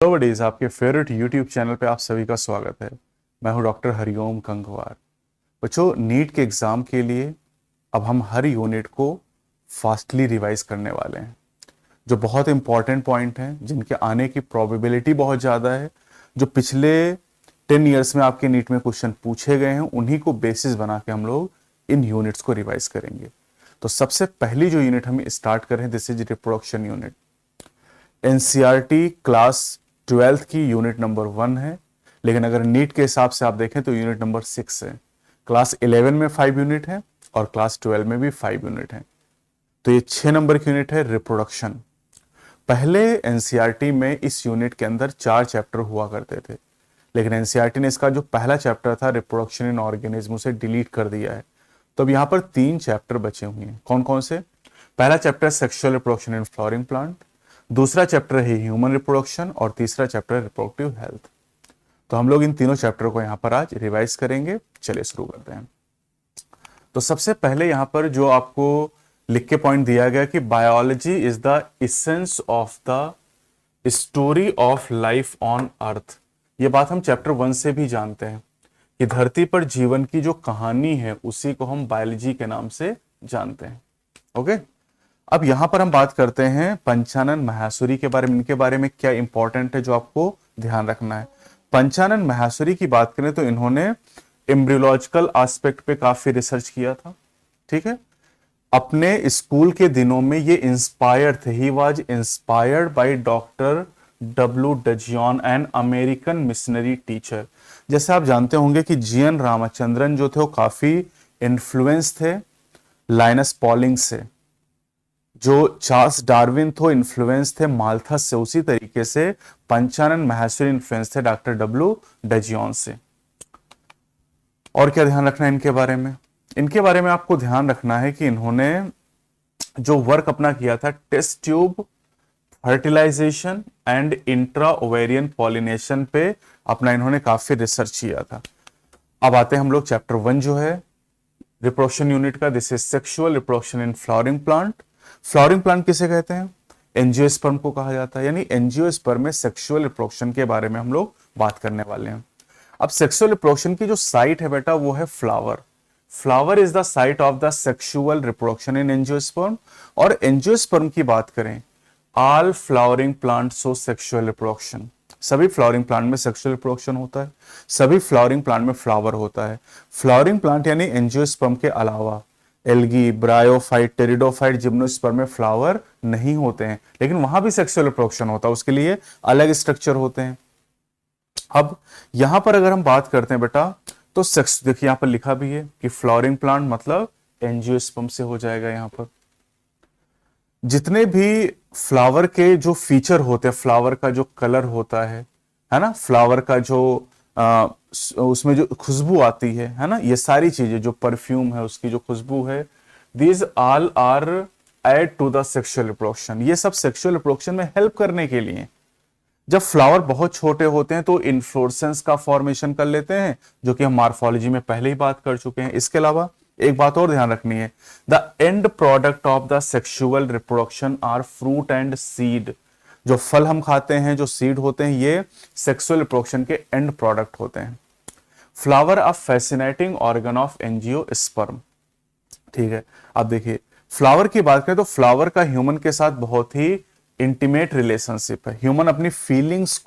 Hello buddies, आपके favourite YouTube channel पे आप सभी का स्वागत है। मैं हूं डॉक्टर हरिओम कंगवार। बच्चों, नीट के एग्जाम के लिए अब हम हर यूनिट को फास्टली रिवाइज करने वाले हैं। जो बहुत इंपॉर्टेंट पॉइंट हैं, जिनके आने की प्रोबेबिलिटी बहुत ज़्यादा है, जो पिछले 10 ईयर्स में आपके नीट में क्वेश्चन पूछे गए हैं, उन्हीं को बेसिस बना के हम लोग इन यूनिट्स को रिवाइज करेंगे। तो सबसे पहली जो यूनिट हम स्टार्ट करें, this is reproduction unit. NCERT class 12th की यूनिट नंबर 1 है, लेकिन अगर नीट के हिसाब से आप देखें तो यूनिट नंबर 6 है। क्लास 11 में 5 यूनिट है और क्लास 12 में भी 5 यूनिट है। तो ये 6 नंबर की यूनिट है रिप्रोडक्शन। पहले एनसीईआरटी में इस यूनिट के अंदर 4 चैप्टर हुआ करते थे, लेकिन एनसीईआरटी ने इसका जो पहला चैप्टर था रिप्रोडक्शन इन ऑर्गेनिज्म उसे डिलीट कर दिया है। तो अब यहां पर 3 चैप्टर बचे हुए हैं। कौन कौन से? पहला chapter sexual reproduction in flowering plant, दूसरा चैप्टर है ह्यूमन रिप्रोडक्शन और तीसरा चैप्टर है रिप्रोडक्टिव हेल्थ। तो हम लोग इन तीनों चैप्टर को यहां पर आज रिवाइज करेंगे। चलिए शुरू करते हैं। तो सबसे पहले यहां पर जो आपको लिख के पॉइंट दिया गया कि biology is the essence of the story of life on earth. ये बात हम चैप्टर 1 से भी जानते हैं कि धरती पर जीवन की जो कहानी है उसी को हम बायोलॉजी के नाम से जानते हैं। ओके, अब यहां पर हम बात करते हैं पंचानन माहेश्वरी के बारे में। इनके बारे में क्या इंपॉर्टेंट है जो आपको ध्यान रखना है। पंचानन माहेश्वरी की बात करें तो इन्होंने एम्ब्रियोलॉजिकल एस्पेक्ट पे काफी रिसर्च किया था। ठीक है, अपने स्कूल के दिनों में ये इंस्पायर्ड थे। He was inspired by doctor W Dudgeon, an American missionary teacher. जैसे आप जानते होंगे कि जीएन रामचंद्रन जो थे वो काफी इन्फ्लुएंस थे लाइनस पॉलिंग से। जो चार्ल्स डार्विन थो इन्फ्लुएंस थे माल्थस से, उसी तरीके से पंचानन माहेश्वरी इन्फ्लुएंस थे डॉक्टर डब्ल्यू डजियन से। और क्या ध्यान रखना है इनके बारे में? इनके बारे में आपको ध्यान रखना है कि इन्होंने जो वर्क अपना किया था test tube fertilization and intra ovarian pollination पे अपना इन्होंने काफी रिसर्च किया था। अब आते हैं हम लोग चैप्टर 1 जो है रिप्रोडक्शन यूनिट का। This is sexual reproduction in flowering plant. Flowering plant किसे कहते हैं? एंजियोस्पर्म को कहा जाता है। यानी एंजियोस्पर्म में सेक्सुअल रिप्रोडक्शन के बारे में हम लोग बात करने वाले हैं। अब सेक्सुअल रिप्रोडक्शन की जो साइट है बेटा वो है flower. Flower is the site of the sexual reproduction in angiosperm. और एंजियोस्पर्म की बात करें, all flowering plant show sexual reproduction. सभी फ्लावरिंग प्लांट में सेक्सुअल रिप्रोडक्शन होता है, सभी फ्लावरिंग प्लांट में फ्लावर होता है। फ्लावरिंग प्लांट यानी एंजियोस्पर्म के अलावा एल्गी, ब्रायोफाइट, टेरिडोफाइट, जिम्नोस्पर्म में फ्लावर नहीं होते हैं, लेकिन वहां भी सेक्सुअल रिप्रोडक्शन होता है। उसके लिए अलग स्ट्रक्चर होते हैं। अब यहां पर अगर हम बात करते हैं बेटा तो सेक्स, देखिए यहां पर लिखा भी है कि फ्लावरिंग प्लांट मतलब एंजियोस्पर्म से हो जाएगा। यहां पर जितने भी फ्लावर के जो फीचर होते हैं, फ्लावर का जो कलर होता है ना, फ्लावर का जो उसमें जो खुशबू आती है ना, ये सारी चीजें, जो परफ्यूम है उसकी जो खुशबू है, these all are aid to the sexual reproduction. ये सब सेक्सुअल रिप्रोडक्शन में हेल्प करने के लिए। जब फ्लावर बहुत छोटे होते हैं तो इन्फ्लोरेसेंस का फॉर्मेशन कर लेते हैं, जो कि हम मार्फोलॉजी में पहले ही बात कर चुके हैं। इसके अलावा एक बात और ध्यान रखनी है, the end product of the sexual reproduction are fruit and seed. जो फल हम खाते हैं, जो सीड होते हैं, ये सेक्सुअल रिप्रोडक्शन के एंड प्रोडक्ट होते हैं। Flower a fascinating organ of angiosperm. ठीक है, अब देखिए फ्लावर की बात करें तो फ्लावर का ह्यूमन के साथ बहुत ही इंटीमेट रिलेशनशिप है। ह्यूमन अपनी फीलिंग्स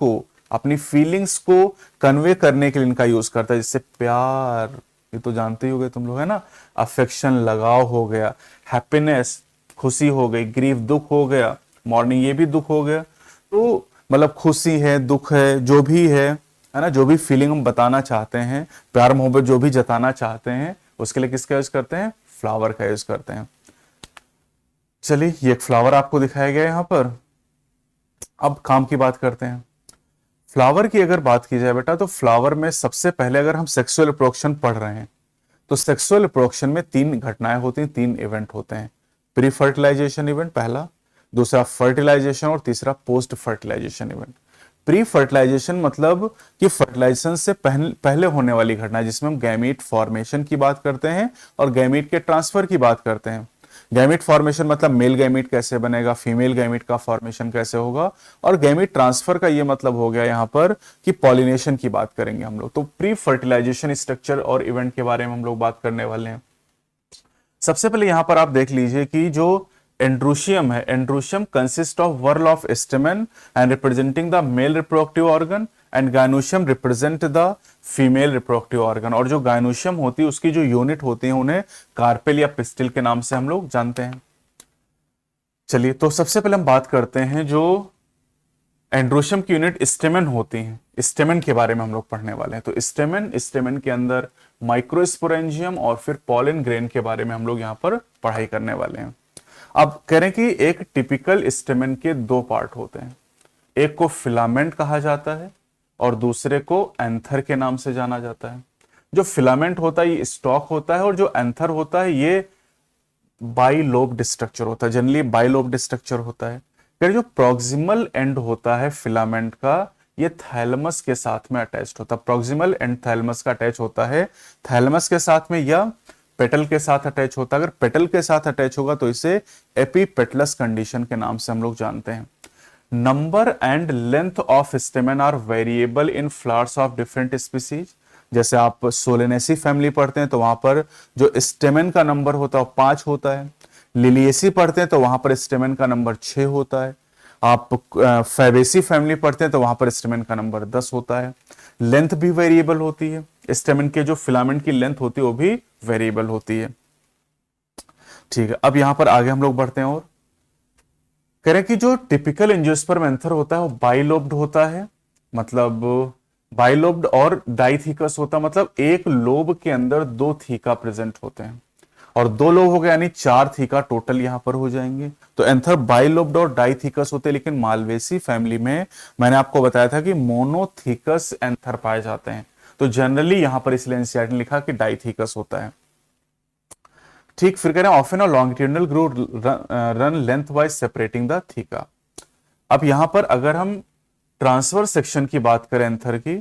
को कन्वे करने के लिए इनका यूज करता है, जैसे प्यार, ये तो जानते ही होंगे तुम लोग, है ना, अफेक्शन, लगाव हो गया, हैप्पीनेस, खुशी हो गई, ग्रीफ, दुख हो गया, मॉर्निंग, ये भी दुख हो गया। तो मतलब खुशी है, दुख है, जो भी है ना, जो भी फीलिंग हम बताना चाहते हैं, प्यार मोहब्बत जो भी जताना चाहते हैं, उसके लिए किसका यूज करते हैं? फ्लावर का यूज करते हैं। चलिए, ये एक फ्लावर आपको दिखाया गया है यहां पर। अब काम की बात करते हैं। फ्लावर की अगर बात की जाए बेटा तो फ्लावर में सबसे पहले अगर हम सेक्सुअल रिप्रोडक्शन पढ़ रहे हैं तो सेक्सुअल रिप्रोडक्शन में 3 घटनाएं होती हैं, 3 इवेंट होते हैं। प्री फर्टिलाइजेशन इवेंट पहला, दूसरा फर्टिलाइजेशन और तीसरा post fertilization event. Pre fertilization मतलब कि फर्टिलाइजेशन से पहले होने वाली घटना, जिसमें हम गैमीट फॉर्मेशन की बात करते हैं और गैमीट के ट्रांसफर की बात करते हैं। गैमीट फॉर्मेशन मतलब मेल गैमीट कैसे बनेगा, फीमेल गैमीट का फॉर्मेशन कैसे होगा, और गैमीट ट्रांसफर का ये मतलब हो गया यहां पर कि पॉलिनेशन की बात करेंगे हम लोग। तो प्री फर्टिलाइजेशन स्ट्रक्चर और इवेंट के बारे में हम लोग बात करने वाले हैं। सबसे पहले यहां पर आप देख लीजिए कि जो एंड्रोशियम है, androecium consist of whorl of stamen and representing the male reproductive organ and gynoecium represent the female reproductive organ. और जो गायनोशियम होती है उसकी जो यूनिट होती है उन्हें कार्पेल या पिस्टिल के नाम से हम लोग जानते हैं। चलिए, तो सबसे पहले हम बात करते हैं जो एंड्रोशियम की यूनिट स्टेमन होती हैं, स्टेमन के बारे में हम लोग पढ़ने वाले हैं। तो स्टेमन के अंदर माइक्रोस्पोरेंजियम और फिर पॉलन ग्रेन के बारे में हम लोग यहाँ पर पढ़ाई करने वाले हैं। अब कह रहे हैं कि एक टिपिकल स्टेमन के दो पार्ट होते हैं, एक को फिलामेंट कहा जाता है और दूसरे को एंथर के नाम से जाना जाता है। जो फिलामेंट होता है ये स्टॉक होता है और जो एंथर होता है ये बाइलोब्ड स्ट्रक्चर होता है, जनरली बाइलोब्ड स्ट्रक्चर होता है। फिर जो प्रोक्सिमल एंड होता है फिलामेंट का ये थैलेमस के साथ में अटैच्ड होता है, प्रोक्सिमल एंड थैलेमस का अटैच होता है थैलेमस के साथ में या पेटल के साथ अटैच होता है। अगर पेटल के साथ अटैच होगा तो इसे एपीपेटलस कंडीशन के नाम से हम लोग जानते हैं। Number and length of stamen are variable in flowers of different species. जैसे आप सोलेनेसी फैमिली पढ़ते हैं तो वहां पर जो स्टेमन का नंबर होता है वो 5 होता है। लिलिएसी पढ़ते हैं तो वहां पर स्टेमन का नंबर 6 होता है। आप फैबेसी फैमिली पढ़ते हैं तो वहां पर स्टेमन का नंबर 10 होता है। लेंथ भी वेरिएबल होती है, स्टेमन के जो फिलामेंट की लेंथ होती है वो भी वेरिएबल होती है। ठीक है, अब यहां पर आगे हम लोग बढ़ते हैं और कह रहे हैं कि जो टिपिकल एंजियोस्पर्म एंथर होता है वो बाइलोब्ड होता है, मतलब बाइलोब्ड और डाइथिकस होता है, मतलब एक लोब के अंदर 2 थीका प्रेजेंट होते हैं और 2 लोब हो गए यानी 4 थीका टोटल यहां पर हो जाएंगे। तो एंथर बाइलोब्ड और डाइथिकस होते हैं, लेकिन मालवेसी फैमिली में मैंने आपको बताया था कि मोनोथीकस एंथर पाए जाते हैं। तो जनरली यहां पर इसलिए एनसीईआरटी ने लिखा कि डाइथिकस होता है। ठीक, फिर कह रहे हैं ऑफन और longitudinal groove run length wise separating the theca. अब यहां पर अगर हम ट्रांसवर्स सेक्शन की बात करें एंथर की,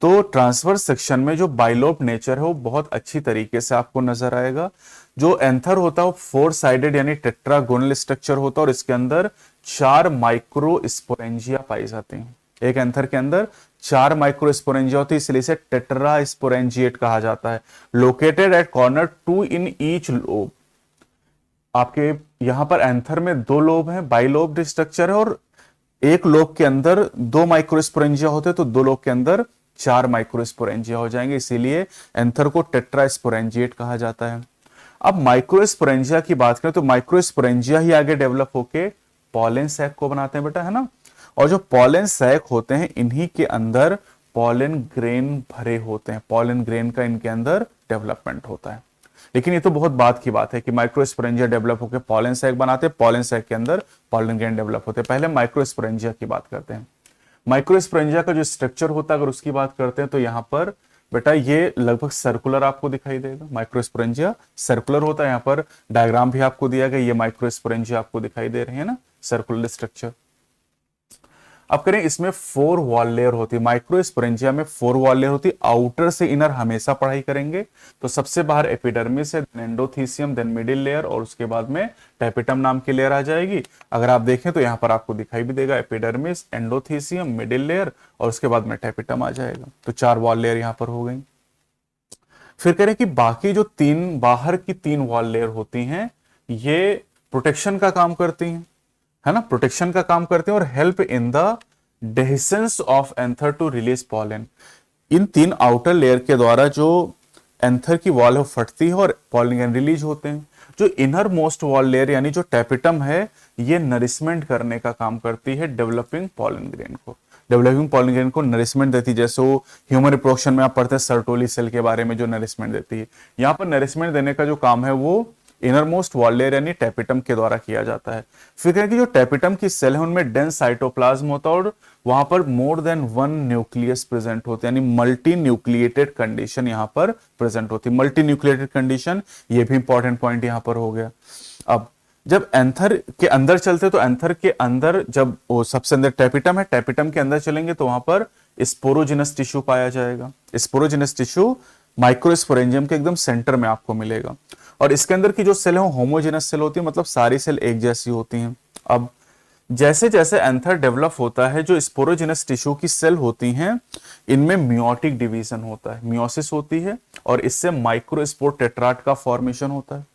तो ट्रांसवर्स सेक्शन में जो बाइलोब नेचर है वो बहुत अच्छी तरीके से आपको नजर आएगा। जो एंथर होता है वो 4 साइडेड यानी टेट्रागोनल स्ट्रक्चर होता है और इसके अंदर 4 माइक्रोस्पोरेंजिया पाई जाती हैं। एक एंथर के अंदर 4 माइक्रोस्पोरेंजिया होती है, इसलिए इसे टेट्रास्पोरेंजिएट कहा जाता है। Located at corner 2 in each lobe. आपके यहां पर एंथर में 2 लोब हैं, बाइलोब्ड स्ट्रक्चर है, और एक लोब के अंदर 2 माइक्रोस्पोरेंजिया होते हैं तो 2 लोब के अंदर 4 माइक्रोस्पोरेंजिया हो जाएंगे, इसीलिए एंथर को टेट्रास्पोरेंजिएट कहा जाता है। अब माइक्रोस्पोरेंजिया की बात करें तो माइक्रोस्पोरेंजिया ही आगे डेवलप होके पॉलन सैक को बनाते हैं बेटा, है ना। और जो पॉलन सैक होते हैं इन्हीं के अंदर पॉलन ग्रेन भरे होते हैं, पॉलन ग्रेन का इनके अंदर डेवलपमेंट होता है। लेकिन ये तो बहुत बात की बात है कि माइक्रोस्पोरेंजिया डेवलप होकर पॉलन सैक बनाते हैं, पॉलन सैक के अंदर पॉलन ग्रेन डेवलप होते हैं। पहले माइक्रोस्पोरेंजिया की बात करते हैं। माइक्रोस्पोरेंजिया का जो स्ट्रक्चर होता है अगर उसकी बात करते हैं तो यहां पर बेटा ये लगभग सर्कुलर आपको दिखाई देगा। माइक्रोस्पोरेंजिया सर्कुलर होता है, यहां पर डायग्राम भी आपको दिया गया, ये माइक्रोस्पोरेंजिया आपको दिखाई दे रहे हैं ना, सर्कुलर स्ट्रक्चर। अब करें, इसमें 4 वॉल लेयर होती है, माइक्रोस्पोरेंजिया में 4 वॉल लेयर होती है। आउटर से इनर हमेशा पढ़ाई करेंगे तो सबसे बाहर एपिडर्मिस है, then endothecium, then middle layer और उसके बाद में टैपिटम नाम की लेयर आ जाएगी। अगर आप देखें तो यहां पर आपको दिखाई भी देगा एपिडर्मिस, एंडोथीसियम, मिडिल लेयर और उसके बाद में टैपिटम आ जाएगा। तो 4 वॉल लेयर यहां पर हो गई। फिर करें कि बाकी जो 3 बाहर की 3 वॉल लेयर होती हैं ये प्रोटेक्शन का काम करती हैं, है ना, प्रोटेक्शन का काम करते हैं और help in the dehiscence of anther to release pollen. इन 3 आउटर लेयर के द्वारा जो एंथर की वॉल है फटती है और पॉलन रिलीज होते हैं। जो इनर मोस्ट वॉल लेयर यानी जो टैपिटम है ये नरिशमेंट करने का काम करती है डेवलपिंग पॉलन ग्रेन को, डेवलपिंग पॉलन ग्रेन को नरिशमेंट देती है। जैसे वो ह्यूमन रिप्रोडक्शन में आप पढ़ते हैं सर्टोली सेल के बारे में जो नरिशमेंट देती है, यहां पर नरिशमेंट देने का जो काम है वो इनर मोस्ट वॉल लेयर यानी टैपिटम के द्वारा किया जाता है। फिर कहें कि जो टैपिटम की सेल है उनमें डेंस साइटोप्लाज्म होता है और वहां पर मोर देन 1 न्यूक्लियस प्रेजेंट होते हैं, यानी मल्टी न्यूक्लिएटेड कंडीशन यहां पर प्रेजेंट होती है। मल्टी न्यूक्लिएटेड कंडीशन ये भी इंपॉर्टेंट पॉइंट यहां पर हो गया। अब जब एंथर के अंदर चलते तो एंथर के अंदर जब वो सबसे अंदर टैपिटम है, टैपिटम के अंदर चलेंगे तो वहां पर स्पोरोजिनस टिश्यू पाया जाएगा। स्पोरोजिनस टिश्यू माइक्रोस्पोरेंजियम के एकदम सेंटर में आपको मिलेगा। और इसके अंदर की जो सेल है होमोजेनस सेल होती है, मतलब सारी सेल एक जैसी होती हैं। अब जैसे जैसे एंथर डेवलप होता है, जो स्पोरोजेनस टिश्यू की सेल होती हैं इनमें मियोटिक डिवीजन होता है, मियोसिस होती है, और इससे माइक्रोस्पोर टेट्राड का फॉर्मेशन होता है।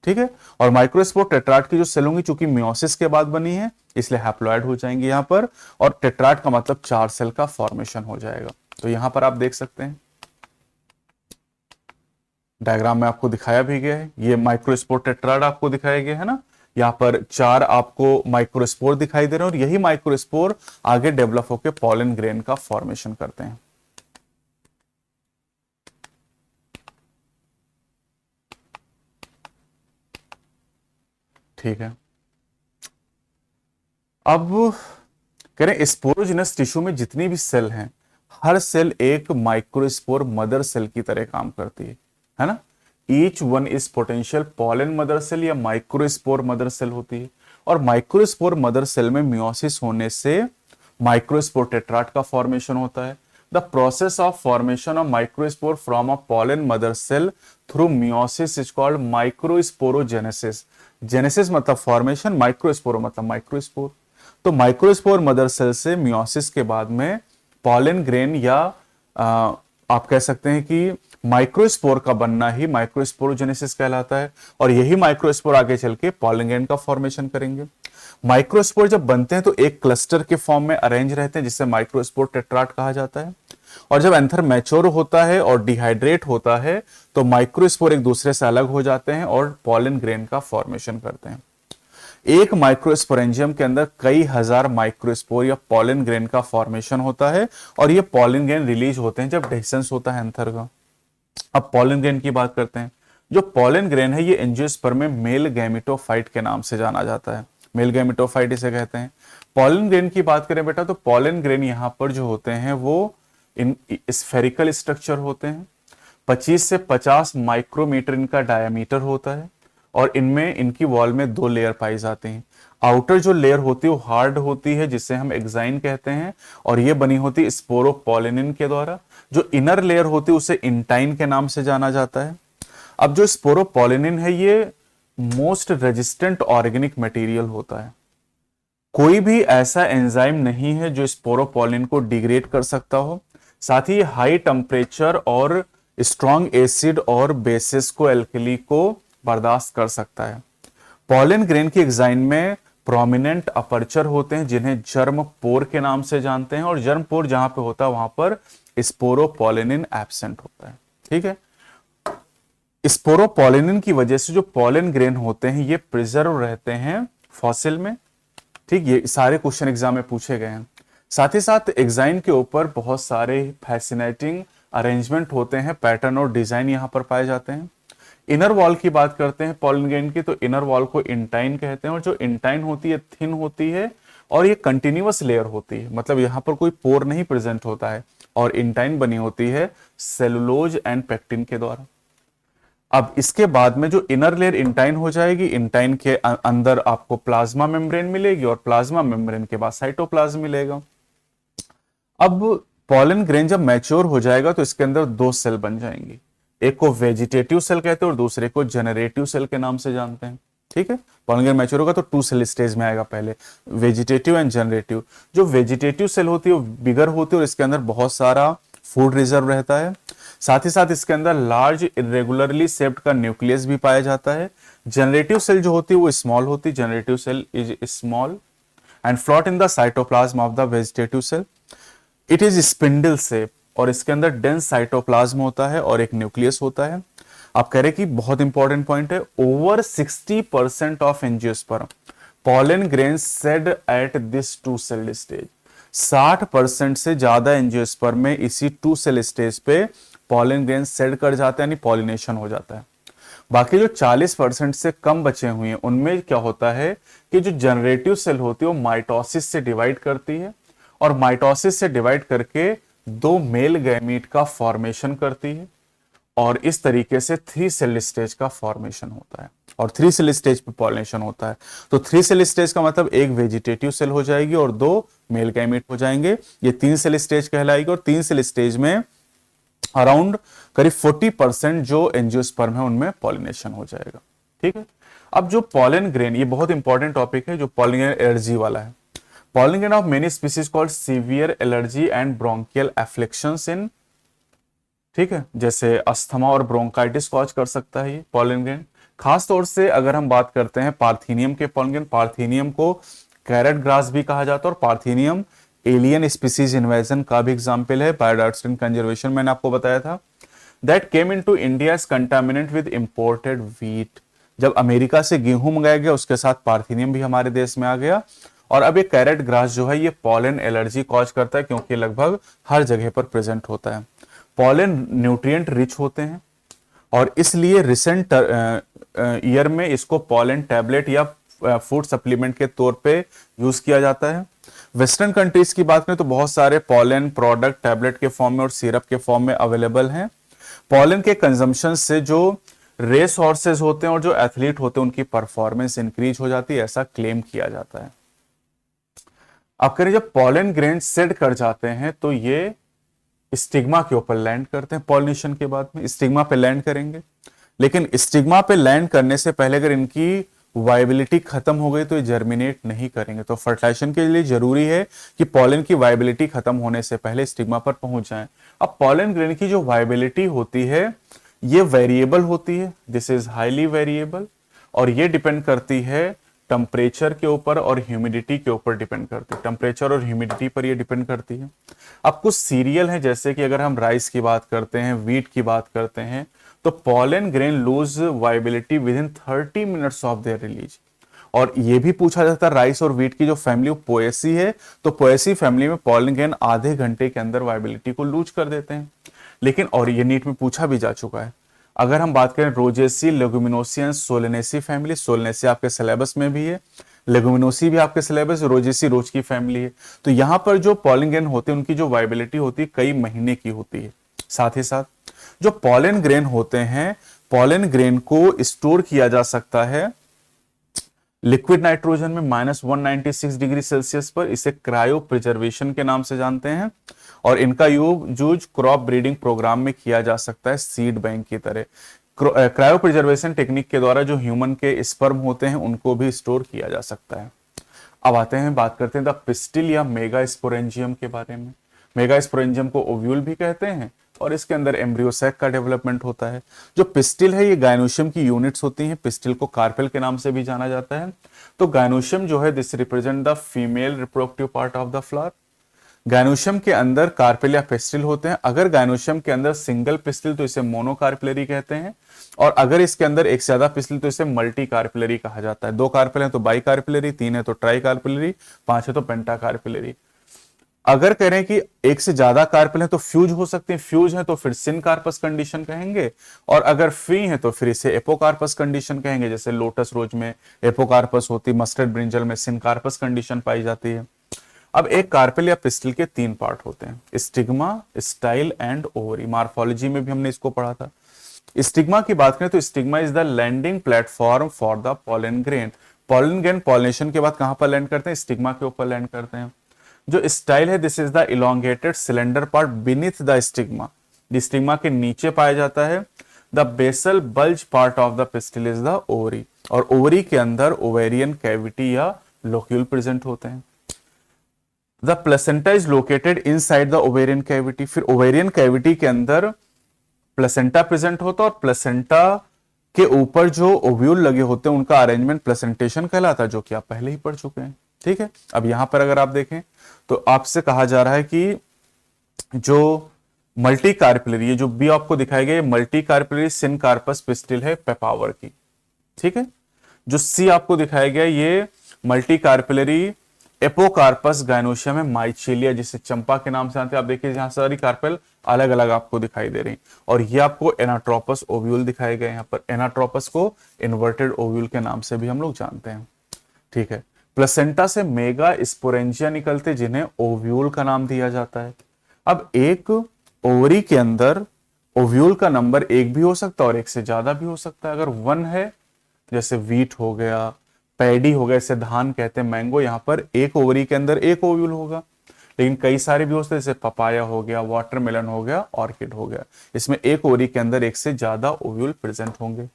ठीक है, और माइक्रोस्पोर टेट्राड की जो सेल होंगी चूंकि मियोसिस के बाद बनी है इसलिए हैप्लॉइड हो जाएंगे यहां पर, और टेट्राड का मतलब 4 सेल का फॉर्मेशन हो जाएगा। तो यहां पर आप देख सकते हैं डायग्राम में आपको दिखाया भी गया है, ये माइक्रोस्पोर टेट्राड आपको दिखाया गया है ना, यहाँ पर 4 आपको माइक्रोस्पोर दिखाई दे रहे हैं, और यही माइक्रोस्पोर आगे डेवलप होकर पॉलन ग्रेन का फॉर्मेशन करते हैं। ठीक है, अब कह रहे हैं स्पोरोजिनस टिश्यू में जितनी भी सेल हैं हर सेल एक माइक्रोस्पोर मदर सेल की तरह काम करती है ना। Each one is potential pollen mother cell या माइक्रोस्पोर मदर सेल होती है, और माइक्रोस्पोर मदर सेल में मियोसिस होने से माइक्रोस्पोर टेट्राड का फॉर्मेशन होता है। The process of formation of microspore from a pollen mother cell through meiosis is called microsporogenesis. Genesis मतलब फॉर्मेशन, माइक्रोस्पोर मतलब माइक्रोस्पोर। तो माइक्रोस्पोर मदर सेल से मियोसिस के बाद में पॉलन ग्रेन या आप कह सकते हैं कि माइक्रोस्पोर का बनना ही माइक्रोस्पोरोजेनेसिस कहलाता है, और यही माइक्रोस्पोर आगे चल के पॉलन ग्रेन का फॉर्मेशन करेंगे। माइक्रोस्पोर जब बनते हैं तो एक क्लस्टर के फॉर्म में अरेंज रहते हैं जिसे माइक्रोस्पोर टेट्राड कहा जाता है, और जब एंथर मैच्योर होता है और डिहाइड्रेट होता है तो माइक्रोस्पोर एक दूसरे से अलग हो जाते हैं और पॉलन ग्रेन का फॉर्मेशन करते हैं। एक माइक्रोस्पोरेंजियम के अंदर कई हजार माइक्रोस्पोर या पॉलन ग्रेन का फॉर्मेशन होता है, और ये पॉलन ग्रेन रिलीज होते हैं जब डेhiscence होता है एंथर का। अब पॉलन ग्रेन की बात करते हैं। जो पॉलन ग्रेन है ये एंजियोस्पर्म में मेल गैमेटोफाइट के नाम से जाना जाता है, मेल गैमेटोफाइट इसे कहते हैं। पॉलन ग्रेन की बात करें बेटा तो पॉलन ग्रेन यहां पर जो होते हैं वो इन स्फेरिकल स्ट्रक्चर होते हैं, 25 से 50 माइक्रोमीटर इनका डायमीटर होता है, और इनमें इनकी वॉल में 2 लेयर पाई जाती हैं। आउटर जो लेयर होती है वो हार्ड होती है जिसे हम एक्साइन कहते हैं, और ये बनी होती है स्पोरोपोलिनिन के द्वारा। जो इनर लेयर होती है उसे इंटाइन के नाम से जाना जाता है। अब जो स्पोरोपोलिनिन है ये मोस्ट रेजिस्टेंट ऑर्गेनिक मटेरियल होता है, कोई भी ऐसा एंजाइम नहीं है जो स्पोरोपोलिन को डिग्रेड कर सकता हो। साथ ही हाई टेम्परेचर और स्ट्रॉन्ग एसिड और बेसिस को, एल्कली को बर्दाश्त कर सकता है। पॉलन ग्रेन की एक्साइन में प्रोमिनेंट अपर्चर होते हैं जिन्हें जर्म पोर के नाम से जानते हैं, और जर्म पोर जहां पे होता है वहां पर स्पोरोपोलिनिन एब्सेंट होता है। ठीक है, स्पोरोपोलिनिन की वजह से जो पॉलन ग्रेन होते हैं ये प्रिजर्व रहते हैं फॉसिल में। ठीक, ये सारे क्वेश्चन एग्जाम में पूछे गए हैं। साथ ही साथ एक्साइन के ऊपर बहुत सारे फैसिनेटिंग अरेंजमेंट होते हैं, पैटर्न और डिजाइन यहां पर पाए जाते हैं। इनर वॉल की बात करते हैं पॉलन ग्रेन की, तो इनर वॉल को इंटाइन कहते हैं, और जो इंटाइन होती है थिन होती है और ये कंटिन्यूअस लेयर होती है, मतलब यहां पर कोई पोर नहीं प्रेजेंट होता है, और इंटाइन बनी होती है सेलुलोज एंड पेक्टिन के द्वारा। अब इसके बाद में जो इनर लेयर इंटाइन हो जाएगी, इंटाइन के अंदर आपको प्लाज्मा मेम्ब्रेन मिलेगी, और प्लाज्मा मेम्ब्रेन के बाद साइटोप्लाज्म मिलेगा। अब पॉलन ग्रेन जब मैच्योर हो जाएगा तो इसके अंदर 2 सेल बन जाएंगी, एक को वेजिटेटिव सेल कहते हैं और दूसरे को जनरेटिव सेल के नाम से जानते हैं। ठीक है, पॉलन ग्रेन मैच्योर होगा तो 2 सेल स्टेज में आएगा, पहले वेजिटेटिव एंड जनरेटिव। जो वेजिटेटिव सेल होती है वो बिगर होती है और इसके अंदर बहुत सारा फूड रिजर्व रहता है। साथ ही साथ इसके अंदर लार्ज इरेगुलरली शेप्ड का न्यूक्लियस भी पाया जाता है। जनरेटिव सेल जो होती है वो स्मॉल होती है, generative cell is small and float in the cytoplasm of the vegetative cell. It is spindle shape, और इसके अंदर डेंस साइटोप्लाज्म होता है और एक न्यूक्लियस होता है। आप कह रहे कि बहुत इंपॉर्टेंट पॉइंट है, over 60% of angiosperm pollen grain shed at this 2 cell stage. 60% से ज्यादा एंजियोस्पर्म में इसी 2 सेल स्टेज पे पॉलन ग्रेन सेड कर जाता है, यानी पॉलिनेशन हो जाता है। बाकी जो 40% से कम बचे हुए हैं उनमें क्या होता है कि जो जनरेटिव सेल होती है वो माइटोसिस से डिवाइड करती है, और माइटोसिस से डिवाइड करके 2 मेल गैमीट का फॉर्मेशन करती है, और इस तरीके से 3 सेल स्टेज का फॉर्मेशन होता है, और 3 सेल स्टेज पे पॉलिनेशन होता है। तो 3 सेल स्टेज का मतलब एक वेजिटेटिव सेल हो जाएगी और 2 मेल गैमीट हो जाएंगे, ये 3 सेल स्टेज कहलाएगी। और 3 सेल स्टेज में अराउंड करीब 40% जो एंजियोस्पर्म है उनमें पॉलिनेशन हो जाएगा। ठीक है, अब जो पॉलन ग्रेन, ये बहुत इंपॉर्टेंट टॉपिक है जो पॉलन ग्रेन एलर्जी वाला है। Pollen grain of many species called severe allergy and bronchial afflictions in, ठीक है, जैसे अस्थमा और ब्रोंकाइटिस कॉज कर सकता है ये पॉलन ग्रेन। खास तौर से अगर हम बात करते हैं पार्थेनियम के पॉलन ग्रेन, पार्थेनियम को कैरेट ग्रास भी कहा जाता है और पार्थेनियम एलियन स्पीसीज इन्वेजन का भी एग्जाम्पल है। बायोडायवर्सिटी कंजर्वेशन मैंने आपको बताया था। That came into India as contaminant with imported wheat, जब अमेरिका से गेहूं मंगाया गया उसके साथ पार्थेनियम भी हमारे देश में आ गया। और अब ये कैरेट ग्रास जो है ये पॉलन एलर्जी कॉज करता है क्योंकि लगभग हर जगह पर प्रेजेंट होता है। पॉलन न्यूट्रिएंट रिच होते हैं और इसलिए रिसेंट ईयर में इसको पॉलन टैबलेट या फूड सप्लीमेंट के तौर पे यूज किया जाता है। वेस्टर्न कंट्रीज की बात करें तो बहुत सारे पॉलन प्रोडक्ट टैबलेट के फॉर्म में और सिरप के फॉर्म में अवेलेबल हैं। पॉलन के कंजम्पशन से जो रेस हॉर्सेस होते हैं और जो एथलीट होते हैं उनकी परफॉर्मेंस इंक्रीज हो जाती है, ऐसा क्लेम किया जाता है। अब करें जब पॉलन ग्रेन सेट कर जाते हैं तो ये स्टिग्मा के ऊपर लैंड करते हैं। पॉलिनेशन के बाद में स्टिग्मा पे लैंड करेंगे, लेकिन स्टिग्मा पे लैंड करने से पहले अगर इनकी वायबिलिटी खत्म हो गई तो ये जर्मिनेट नहीं करेंगे। तो फर्टिलाइजेशन के लिए जरूरी है कि पॉलन की वायबिलिटी खत्म होने से पहले स्टिग्मा पर पहुंच जाएं। अब पॉलन ग्रेन की जो वायबिलिटी होती है ये वेरिएबल होती है, दिस इज हाईली वेरिएबल, और ये डिपेंड करती है टेम्परेचर के ऊपर और ह्यूमिडिटी के ऊपर डिपेंड करती है। टेम्परेचर और ह्यूमिडिटी पर ये डिपेंड करती है। अब कुछ सीरियल है, जैसे कि अगर हम राइस की बात करते हैं, व्हीट की बात करते हैं, तो pollen grain lose viability within 30 minutes of their release. और ये भी पूछा जाता है राइस और व्हीट की जो फैमिली पोएसी है, तो पोएसी फैमिली में पॉलन ग्रेन आधे घंटे के अंदर वायबिलिटी को लूज कर देते हैं। लेकिन और ये नीट में पूछा भी जा चुका है, अगर हम बात करें rosaceae, leguminosae and solanaceae family, solanaceae आपके सिलेबस में भी है, लेगुमिनोसी भी आपके सिलेबस, रोजेसी रोज की फैमिली है, तो यहां पर जो पॉलन ग्रेन होते हैं उनकी जो वायबिलिटी होती है कई महीने की होती है। साथ ही साथ जो पॉलन ग्रेन होते हैं, पॉलन ग्रेन को स्टोर किया जा सकता है लिक्विड नाइट्रोजन में -196 डिग्री सेल्सियस पर, इसे क्रायो प्रिजर्वेशन के नाम से जानते हैं। और इनका यूज क्रॉप ब्रीडिंग प्रोग्राम में किया जा सकता है सीड बैंक की तरह। क्रायो प्रिजर्वेशन टेक्निक के द्वारा जो ह्यूमन के स्पर्म होते हैं उनको भी स्टोर किया जा सकता है। अब आते हैं, बात करते हैं द पिस्टिल या मेगा स्पोरेंजियम के बारे में। मेगा स्पोरेंजियम को ओव्यूल भी कहते हैं और इसके अंदर एम्ब्रियो सैक का डेवलपमेंट होता है। जो पिस्टिल है ये गायनोशियम की यूनिट्स होती हैं। पिस्टिल को कार्पेल के नाम से भी जाना जाता है। तो गायनोशियम जो है this represent the female reproductive part of the flower. Gynoecium के अंदर कार्पेल या पिस्टिल होते हैं। अगर गायनोशियम के अंदर सिंगल पिस्टिल तो इसे मोनोकार्पिलरी कहते हैं, और अगर इसके अंदर एक से ज्यादा पिस्टिल तो इसे मल्टी कार्पिलरी कहा जाता है। 2 कार्पेल है तो बाई कार्पिलरी, 3 है तो ट्राई कार्पिलरी, 5 है तो पेंटा कार्पिलरी। अगर कह रहे हैं कि एक से ज्यादा कार्पेल है तो फ्यूज हो सकते हैं, फ्यूज है तो फिर सिन कार्पस कंडीशन कहेंगे, और अगर फ्री है तो फिर इसे एपोकार्पस कंडीशन कहेंगे। जैसे लोटस रोज में एपोकार्पस होती, मस्टर्ड ब्रिंजल में सिन कार्पस कंडीशन पाई जाती है। अब एक कार्पेल या पिस्टिल के 3 पार्ट होते हैं, stigma, style and ovary. Morphology में भी हमने इसको पढ़ा था। स्टिग्मा की बात करें तो stigma is the landing platform for the pollen grain. Pollen grain pollination के बाद कहां पर लैंड करते हैं? स्टिग्मा के ऊपर लैंड करते हैं। जो स्टाइल है this is the elongated cylinder part beneath the stigma, stigma के नीचे पाया जाता है। The basal bulge part of the pistil is the ovary, और ओवरी के अंदर ओवेरियन कैविटी या लोक्यूल प्रेजेंट होते हैं। The placenta is located inside the ovarian cavity, फिर ओवेरियन कैविटी के अंदर प्लेसेंटा प्रेजेंट होता है, और प्लेसेंटा के ऊपर जो ओव्यूल लगे होते हैं उनका अरेंजमेंट प्लेसेंटेशन कहलाता है, जो कि आप पहले ही पढ़ चुके हैं। ठीक है, अब यहां पर अगर आप देखें तो आपसे कहा जा रहा है कि जो मल्टी कार्पिलरी, ये जो बी आपको दिखाई गई मल्टी कार्पिलरी सिन कार्पस पिस्टिल है पेपावर की। ठीक है, जो सी आपको दिखाया गया ये मल्टी कार्पिलरी एपोकार्पस गायनोशियम है माइचेलिया, जिसे चंपा के नाम से जानते हैं। आप देखिए यहां सारी कार्पेल अलग अलग आपको दिखाई दे रही, और ये आपको एनाट्रोपस ओव्यूल दिखाए गए। यहाँ पर एनाट्रोपस को इन्वर्टेड ओव्यूल के नाम से भी हम लोग जानते हैं। ठीक है, प्लेसेंटा से मेगा स्पोरेंजिया निकलते जिन्हें ओव्यूल का नाम दिया जाता है। अब एक ओवरी के अंदर ओव्यूल का नंबर 1 भी हो सकता है और 1 से ज्यादा भी हो सकता है। अगर 1 है, जैसे वीट हो गया, पैडी हो गया, इसे धान कहते हैं, मैंगो, यहां पर एक ओवरी के अंदर एक ओव्यूल होगा। लेकिन कई सारे भी होते हैं, जैसे पपाया हो गया, वाटरमेलन हो गया, ऑर्किड हो गया। इसमें एक ओवरी के अंदर एक से ज्यादा ओव्यूल प्रेजेंट होंगे।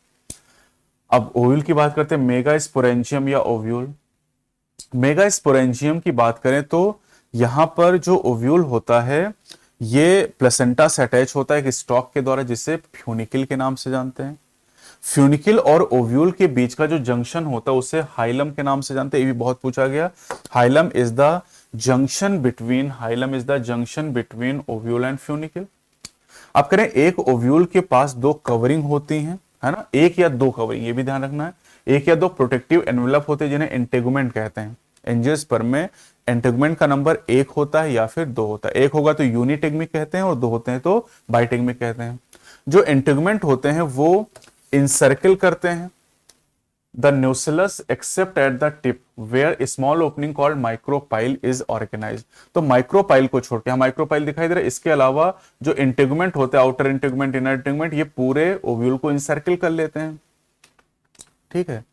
अब ओव्यूल की बात करते हैं, मेगा स्पोरेंजियम या ओव्यूल। मेगा स्पोरेंजियम की बात करें तो यहां पर जो ओव्यूल होता है ये प्लेसेंटा से अटैच होता है एक स्टॉक के द्वारा, जिसे फ्यूनिकल के नाम से जानते हैं। फ्यूनिकल और ओव्यूल के बीच का जो जंक्शन होता है उसे हाइलम के नाम से जानते हैं। ये भी बहुत पूछा गया। Hilum is the junction between ovule and funicle. आप करें एक ओव्यूल के पास दो कवरिंग होती हैं, है ना, एक या दो कवरिंग, ये भी ध्यान रखना है। एक या दो प्रोटेक्टिव एनवेलप होते हैं जिन्हें इंटेगुमेंट कहते हैं। एंजियोस्पर्म में इंटेगुमेंट का नंबर एक होता है या फिर दो होता है। एक होगा तो यूनिटेगमिक कहते हैं और दो होते हैं तो बाइटेगमिक कहते हैं। जो इंटेगुमेंट होते हैं वो इंसर्कल करते हैं the nucellus except at the tip where small opening called micropyle is organized. तो माइक्रोपाइल को छोड़ के, यहाँ माइक्रोपाइल दिखाई दे रहा है, इसके अलावा जो इंटेगुमेंट होते हैं, आउटर इंटेगुमेंट, इनर इंटेगुमेंट, ये पूरे ओव्यूल को इंसर्कल कर लेते हैं। ठीक है।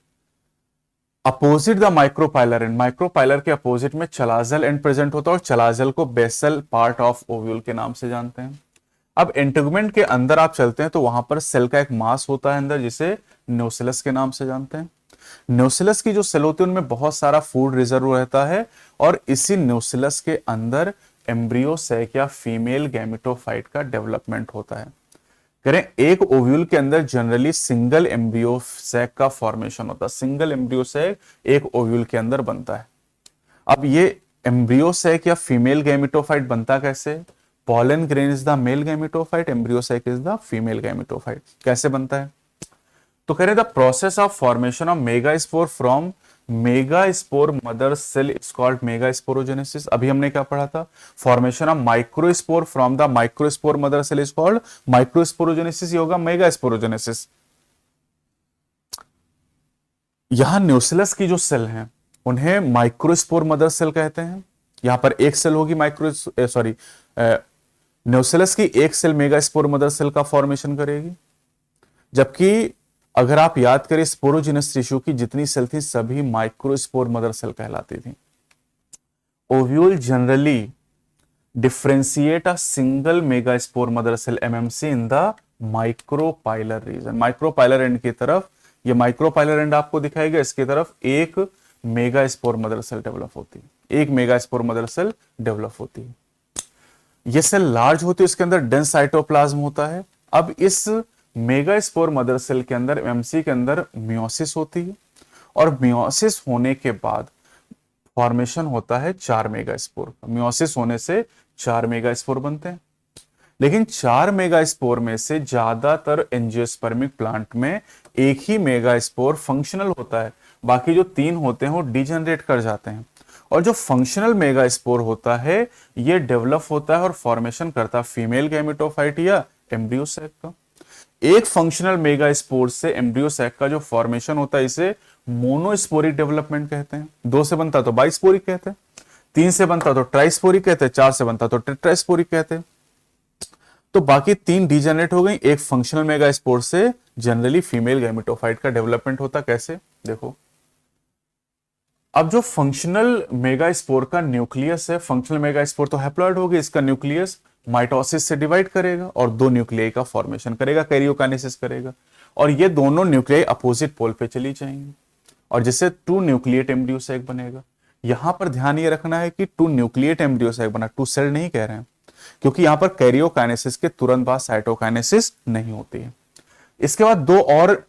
Opposite the micropylar and, micropylar के अपोजिट में चलाजल एंड प्रेजेंट होता है और चलाजल को बेसल पार्ट ऑफ ओव्यूल के नाम से जानते हैं। अब इंटेगुमेंट के अंदर आप चलते हैं तो वहां पर सेल का एक मास होता है अंदर, जिसे न्यूसिलस के नाम से जानते हैं। न्यूसिलस की जो सेल होती है उनमें बहुत सारा फूड रिजर्व रहता है और इसी न्यूसिलस के अंदर एम्ब्रियो सैक या फीमेल गैमेटोफाइट का डेवलपमेंट होता है। करें एक ओव्यूल के अंदर जनरली सिंगल एम्ब्रियो सैक का फॉर्मेशन होता है। सिंगल एम्ब्रियो सैक एक ओव्यूल के अंदर बनता है। अब ये एम्ब्रियो सैक या फीमेल गैमेटोफाइट बनता कैसे? pollen grain is the male gametophyte, embryo sac is the female gametophyte। कैसे बनता है? तो कह रहे the process of formation of megaspore from megaspore mother cell is called megasporogenesis. अभी हमने क्या पढ़ा था? Formation of microspore from the microspore mother cell is called microsporogenesis. ये होगा मेगास्पोरोजेनेसिस। यहां न्यूसिलस की जो सेल हैं उन्हें माइक्रोस्पोर मदर सेल कहते हैं। यहां पर एक सेल होगी न्यूसिलस की एक सेल मेगास्पोर मदर सेल का फॉर्मेशन करेगी, जबकि अगर आप याद करें स्पोरोजिनस टिश्यू की जितनी सेल थी सभी माइक्रोस्पोर मदर सेल कहलाती थी। Ovule generally differentiate a single megaspore mother cell MMC in the micropylar region. Micropylar end की तरफ, ये माइक्रोपाइलर एंड आपको दिखाएगा, इसकी तरफ एक मेगास्पोर मदर सेल डेवलप होती है, एक मेगास्पोर मदर सेल डेवलप होती है। ये सेल लार्ज होती है, इसके अंदर डेंस साइटोप्लाज्म होता है। अब इस मेगास्पोर मदर सेल के अंदर, एमसी के अंदर मियोसिस होती है और मियोसिस होने के बाद फॉर्मेशन होता है 4 मेगास्पोर। मियोसिस होने से 4 मेगास्पोर बनते हैं, लेकिन 4 मेगास्पोर में से ज्यादातर एंजियोस्पर्मिक प्लांट में एक ही मेगास्पोर फंक्शनल होता है, बाकी जो 3 होते हैं वो डिजेनरेट कर जाते हैं। और जो फंक्शनल मेगास्पोर होता है ये डेवलप होता है और फॉर्मेशन करता है फीमेल गैमेटोफाइट या एम्ब्रियो सैक का। एक फंक्शनल मेगास्पोर से एम्ब्रियो सैक का जो फॉर्मेशन होता है इसे मोनोस्पोरिक डेवलपमेंट कहते हैं। 2 से बनता तो बाइस्पोरिक कहते हैं, 3 से बनता तो ट्राइस्पोरिक कहते हैं, 4 से बनता तो टेट्रास्पोरिक कहते हैं। तो बाकी 3 डिजेनरेट हो गई। एक फंक्शनल मेगास्पोर से जनरली फीमेल गैमेटोफाइट का डेवलपमेंट होता कैसे? देखो, अब जो फंक्शनल मेगास्पोर का न्यूक्लियस है, फंक्शनल मेगास्पोर तो हैप्लॉइड होगी, इसका न्यूक्लियस माइटोसिस से डिवाइड करेगा और 2 न्यूक्लियाई का फॉर्मेशन करेगा, कैरियोकाइनेसिस करेगा, और ये दोनों न्यूक्लियाई अपोजिट पोल पे चली जाएंगी और जिससे 2 न्यूक्लिएट एम्ब्रियो सैक बनेगा। यहां पर ध्यान ये रखना है कि 2 न्यूक्लिएट एम्ब्रियो सैक बना, 2 सेल नहीं कह रहे हैं, क्योंकि यहां पर कैरियोकाइनेसिस के तुरंत बाद साइटोकाइनेसिस नहीं होती है। इसके बाद 2 और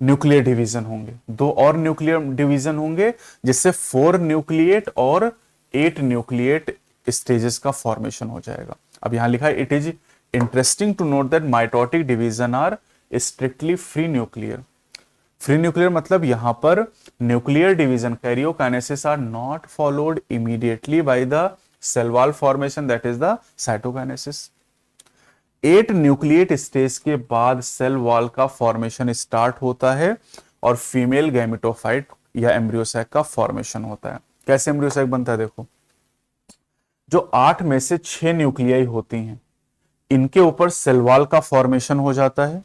न्यूक्लियर डिवीजन होंगे, 2 और न्यूक्लियर डिवीजन होंगे, जिससे 4 न्यूक्लिएट और 8 न्यूक्लिएट स्टेजेस का फॉर्मेशन हो जाएगा। अब यहां लिखा है, it is interesting to note that mitotic division are strictly free nuclear. Free nuclear मतलब यहां पर nuclear division, karyokinesis are not followed immediately by the cell wall formation, that is the cytokinesis. 8 nucleate stage के बाद cell wall का formation start होता है और female gametophyte या एम्ब्रियो सैक का फॉर्मेशन होता है। कैसे एम्ब्रियो सैक बनता है? देखो, जो 8 में से 6 न्यूक्लियाई होती हैं इनके ऊपर सेल वॉल का फॉर्मेशन हो जाता है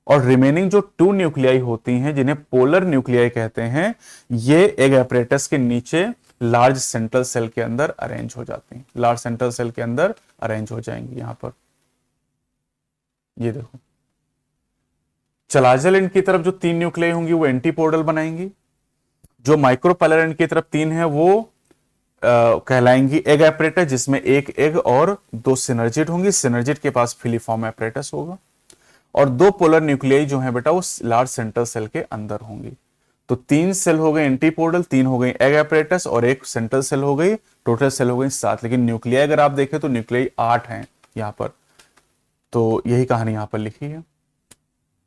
और रिमेनिंग जो 2 न्यूक्लियाई होती हैं जिन्हें पोलर न्यूक्लियाई कहते हैं, ये एक एपरेटस के नीचे लार्ज सेंट्रल सेल के अंदर अरेंज हो जाती हैं, लार्ज सेंट्रल सेल के अंदर अरेंज हो जाएंगी। यहां पर ये देखो, चलाजल एंड की तरफ जो 3 न्यूक्लियाई होंगी वो एंटीपोडल बनाएंगी, जो माइक्रोपाइलर एंड की तरफ 3 है वो कहलाएंगी एग एपरेटस, जिसमें एक एग और 2 सिनर्जिड होंगी। सिनर्जिड के पास फिलीफॉर्म एपरेटस होगा, और 2 पोलर न्यूक्लियाई जो है बेटा वो लार्ज सेंट्रल सेल के अंदर होंगी। तो 3 सेल हो गए एंटीपोडल, 3 हो गई एग एपरेटस और एक सेंट्रल सेल हो गई, टोटल सेल हो गई 7। लेकिन न्यूक्लियाई अगर आप देखें तो न्यूक्लियाई 8 हैं यहां पर। तो यही कहानी यहां पर लिखी है।